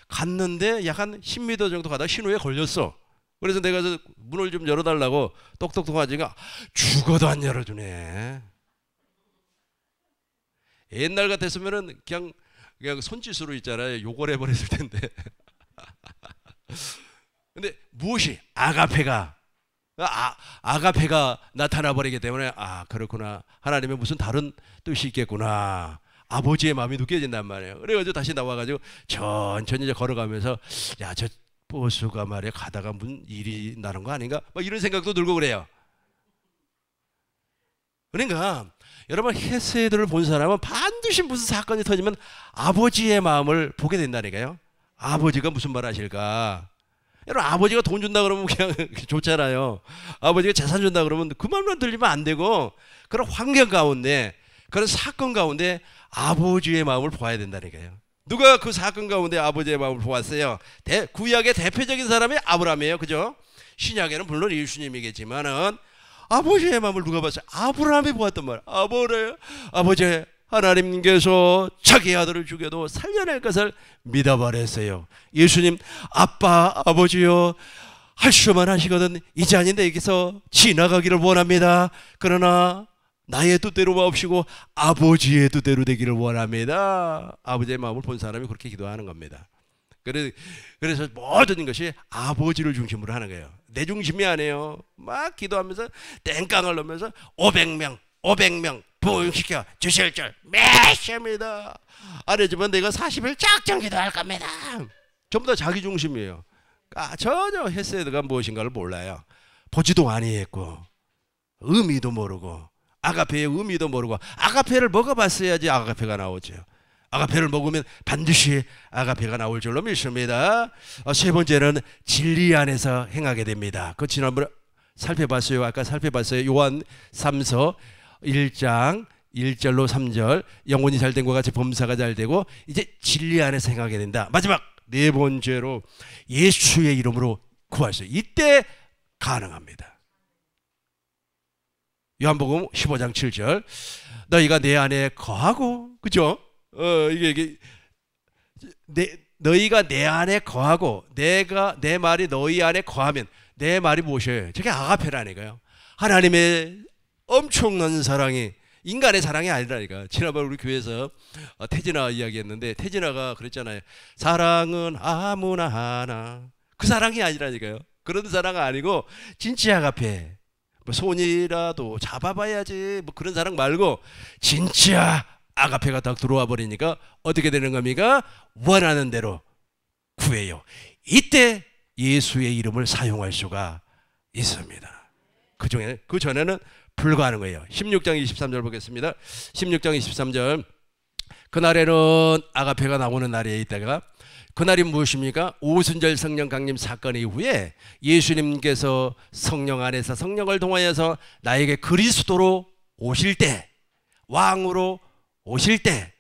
갔는데 약 한 10m 정도 가다가 신호에 걸렸어. 그래서 내가 문을 좀 열어달라고 똑똑똑 하니까 죽어도 안 열어주네. 옛날 같았으면은 그냥 손짓으로 있잖아요. 욕을 해버렸을 텐데. 근데 무엇이 아가페가 나타나 버리기 때문에 그렇구나. 하나님의 무슨 다른 뜻이 있겠구나. 아버지의 마음이 느껴진단 말이에요. 그래가지고 다시 나와가지고 천천히 이제 걸어가면서 저 버스가 말이야 가다가 무슨 일이 나는 거 아닌가? 막 이런 생각도 들고 그래요. 그러니까 여러분 헤세드를 본 사람은 반드시 무슨 사건이 터지면 아버지의 마음을 보게 된다니까요. 아버지가 무슨 말 하실까? 여러분 아버지가 돈 준다 그러면 그냥 좋잖아요. 아버지가 재산 준다 그러면 그 말만 들리면 안 되고 그런 환경 가운데 그런 사건 가운데 아버지의 마음을 보아야 된다니까요. 누가 그 사건 가운데 아버지의 마음을 보았어요? 구약의 대표적인 사람이 아브라함이에요. 그죠? 신약에는 물론 예수님이겠지만은 아버지의 마음을 누가 봤어요? 아브라함이 보았단 말이에요. 아버지 하나님께서 자기 아들을 죽여도 살려낼 것을 믿어버렸어요. 예수님 아버지요 할 수만 하시거든 이 잔이 내게서 지나가기를 원합니다. 그러나 나의 뜻대로 마옵시고 아버지의 뜻대로 되기를 원합니다. 아버지의 마음을 본 사람이 그렇게 기도하는 겁니다. 그래서 모든 것이 아버지를 중심으로 하는 거예요. 내 중심이 아니에요. 막 기도하면서 땡깡을 넣으면서 500명 부흥시켜 주실 줄 믿습니다. 아니지만 내가 40일 작정 기도할 겁니다. 전부 다 자기 중심이에요. 전혀 헤세드가 무엇인가를 몰라요. 보지도 아니했고 의미도 모르고 아가페의 의미도 모르고 아가페를 먹어봤어야지 아가페가 나오죠. 아가페를 먹으면 반드시 아가페가 나올 줄로 믿습니다. 세 번째는 진리 안에서 행하게 됩니다. 그 지난번에 살펴봤어요. 아까 살펴봤어요. 요한 3서 1장 1절로 3절 영혼이 잘된 것 같이 범사가 잘되고 이제 진리 안에서 행하게 된다. 마지막 네 번째로 예수의 이름으로 구하세요. 이때 가능합니다. 요한복음 15장 7절 너희가 내 안에 거하고 그죠? 이게 너희가 내 안에 거하고 내가 내 말이 너희 안에 거하면 내 말이 무엇이에요? 저게 아가페라니까요. 하나님의 엄청난 사랑이 인간의 사랑이 아니라니까. 지난번에 우리 교회에서 태진아 이야기했는데 태진아가 그랬잖아요. 사랑은 아무나 하나. 그 사랑이 아니라니까요. 그런 사랑은 아니고 진짜 아가페. 뭐 손이라도 잡아봐야지 뭐 그런 사랑 말고 진짜 아가페가 딱 들어와 버리니까 어떻게 되는 겁니까? 원하는 대로 구해요. 이때 예수의 이름을 사용할 수가 있습니다. 그 전에는 불가하는 거예요. 16장 23절 보겠습니다. 16장 23절. 그날에는 아가페가 나오는 날에 있다가 그날이 무엇입니까? 오순절 성령 강림 사건 이후에 예수님께서 성령 안에서 성령을 통하여서 나에게 그리스도로 오실 때, 왕으로 오실 때,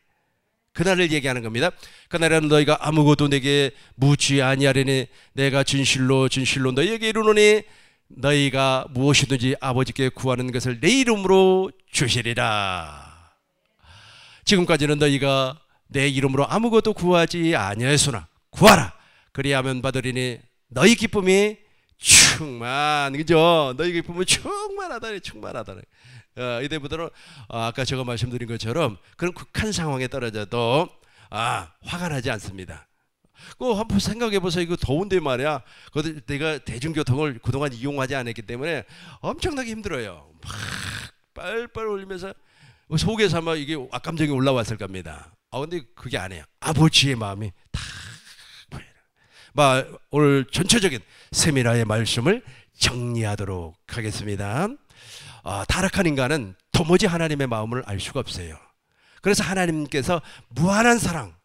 그날을 얘기하는 겁니다. 그날에는 너희가 아무것도 내게 묻지 아니하리니 내가 진실로 너희에게 이르노니 너희가 무엇이든지 아버지께 구하는 것을 내 이름으로 주시리라. 지금까지는 너희가 내 이름으로 아무것도 구하지 아니하였으나 구하라. 그리하면 받으리니 너희 기쁨이 그죠? 너희 기쁨은 충만하다네. 이때부터는 아까 제가 말씀드린 것처럼 그런 극한 상황에 떨어져도 화가 나지 않습니다. 그거 한번 생각해 보세요. 이거 더운데 말이야. 내가 대중교통을 그동안 이용하지 않았기 때문에 엄청나게 힘들어요. 막 빨빨 울리면서 속에서 아마 이게 악감정이 올라왔을 겁니다. 근데 그게 아니에요. 아버지의 마음이 다 보여요. 오늘 전체적인 세미나의 말씀을 정리하도록 하겠습니다. 타락한 인간은 도무지 하나님의 마음을 알 수가 없어요. 그래서 하나님께서 무한한 사랑,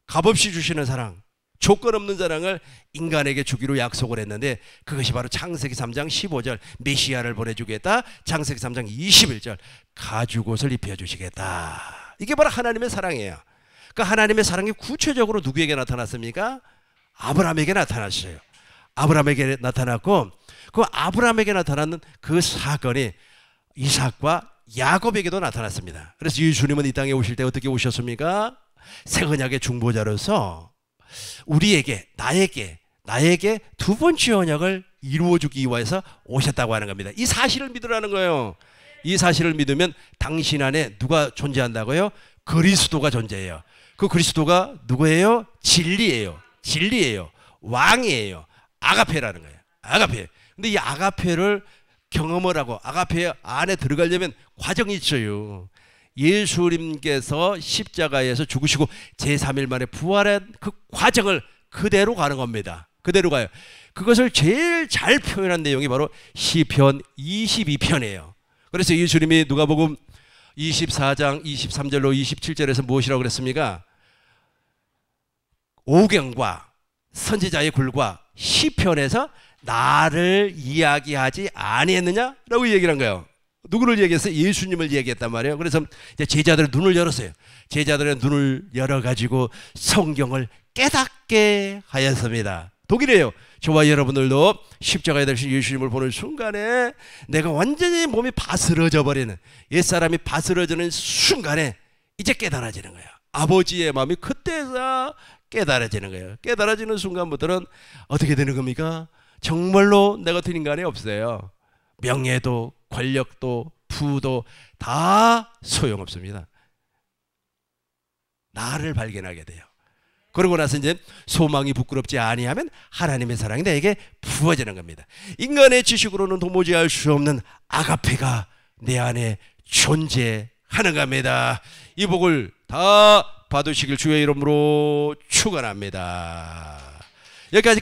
값없이 주시는 사랑, 조건 없는 사랑을 인간에게 주기로 약속을 했는데 그것이 바로 창세기 3장 15절 메시아를 보내주겠다. 창세기 3장 21절 가죽옷을 입혀주시겠다. 이게 바로 하나님의 사랑이에요. 그 하나님의 사랑이 구체적으로 누구에게 나타났습니까? 아브라함에게 나타났어요. 아브라함에게 나타났고 그 아브라함에게 나타나는 그 사건이 이삭과 야곱에게도 나타났습니다. 그래서 예수님은 이 땅에 오실 때 어떻게 오셨습니까? 새 언약의 중보자로서 우리에게 나에게 두 번째 언약을 이루어주기 위해서 오셨다고 하는 겁니다. 이 사실을 믿으라는 거예요. 이 사실을 믿으면 당신 안에 누가 존재한다고요? 그리스도가 존재해요. 그 그리스도가 누구예요? 진리예요. 왕이에요. 아가페라는 거예요. 아가페. 근데 이 아가페를 경험을 하고 아가페 안에 들어가려면 과정이 있어요. 예수님께서 십자가에서 죽으시고 제3일 만에 부활한 그 과정을 그대로 가는 겁니다. 그대로 가요. 그것을 제일 잘 표현한 내용이 바로 시편 22편이에요. 그래서 예수님이 누가복음 24장 23절로 27절에서 무엇이라고 그랬습니까? 오경과 선지자의 글과 시편에서 나를 이야기하지 아니했느냐라고 얘기를 한 거예요. 누구를 얘기했어요? 예수님을 얘기했단 말이에요. 그래서 이제 제자들의 눈을 열었어요. 제자들의 눈을 열어가지고 성경을 깨닫게 하였습니다. 독일이에요. 저와 여러분들도 십자가에 달리신 예수님을 보는 순간에 내가 완전히 몸이 바스러져 버리는, 옛사람이 바스러지는 순간에 이제 깨달아지는 거예요. 아버지의 마음이 그때서 깨달아지는 거예요. 깨달아지는 순간부터는 어떻게 되는 겁니까? 정말로 내 같은 인간이 없어요. 명예도 권력도 부도 다 소용없습니다. 나를 발견하게 돼요. 그러고 나서 이제 소망이 부끄럽지 아니하면 하나님의 사랑이 내게 부어지는 겁니다. 인간의 지식으로는 도무지 알 수 없는 아가페가 내 안에 존재하는 겁니다. 이 복을 다 받으시길 주의 이름으로 축원합니다. 여기까지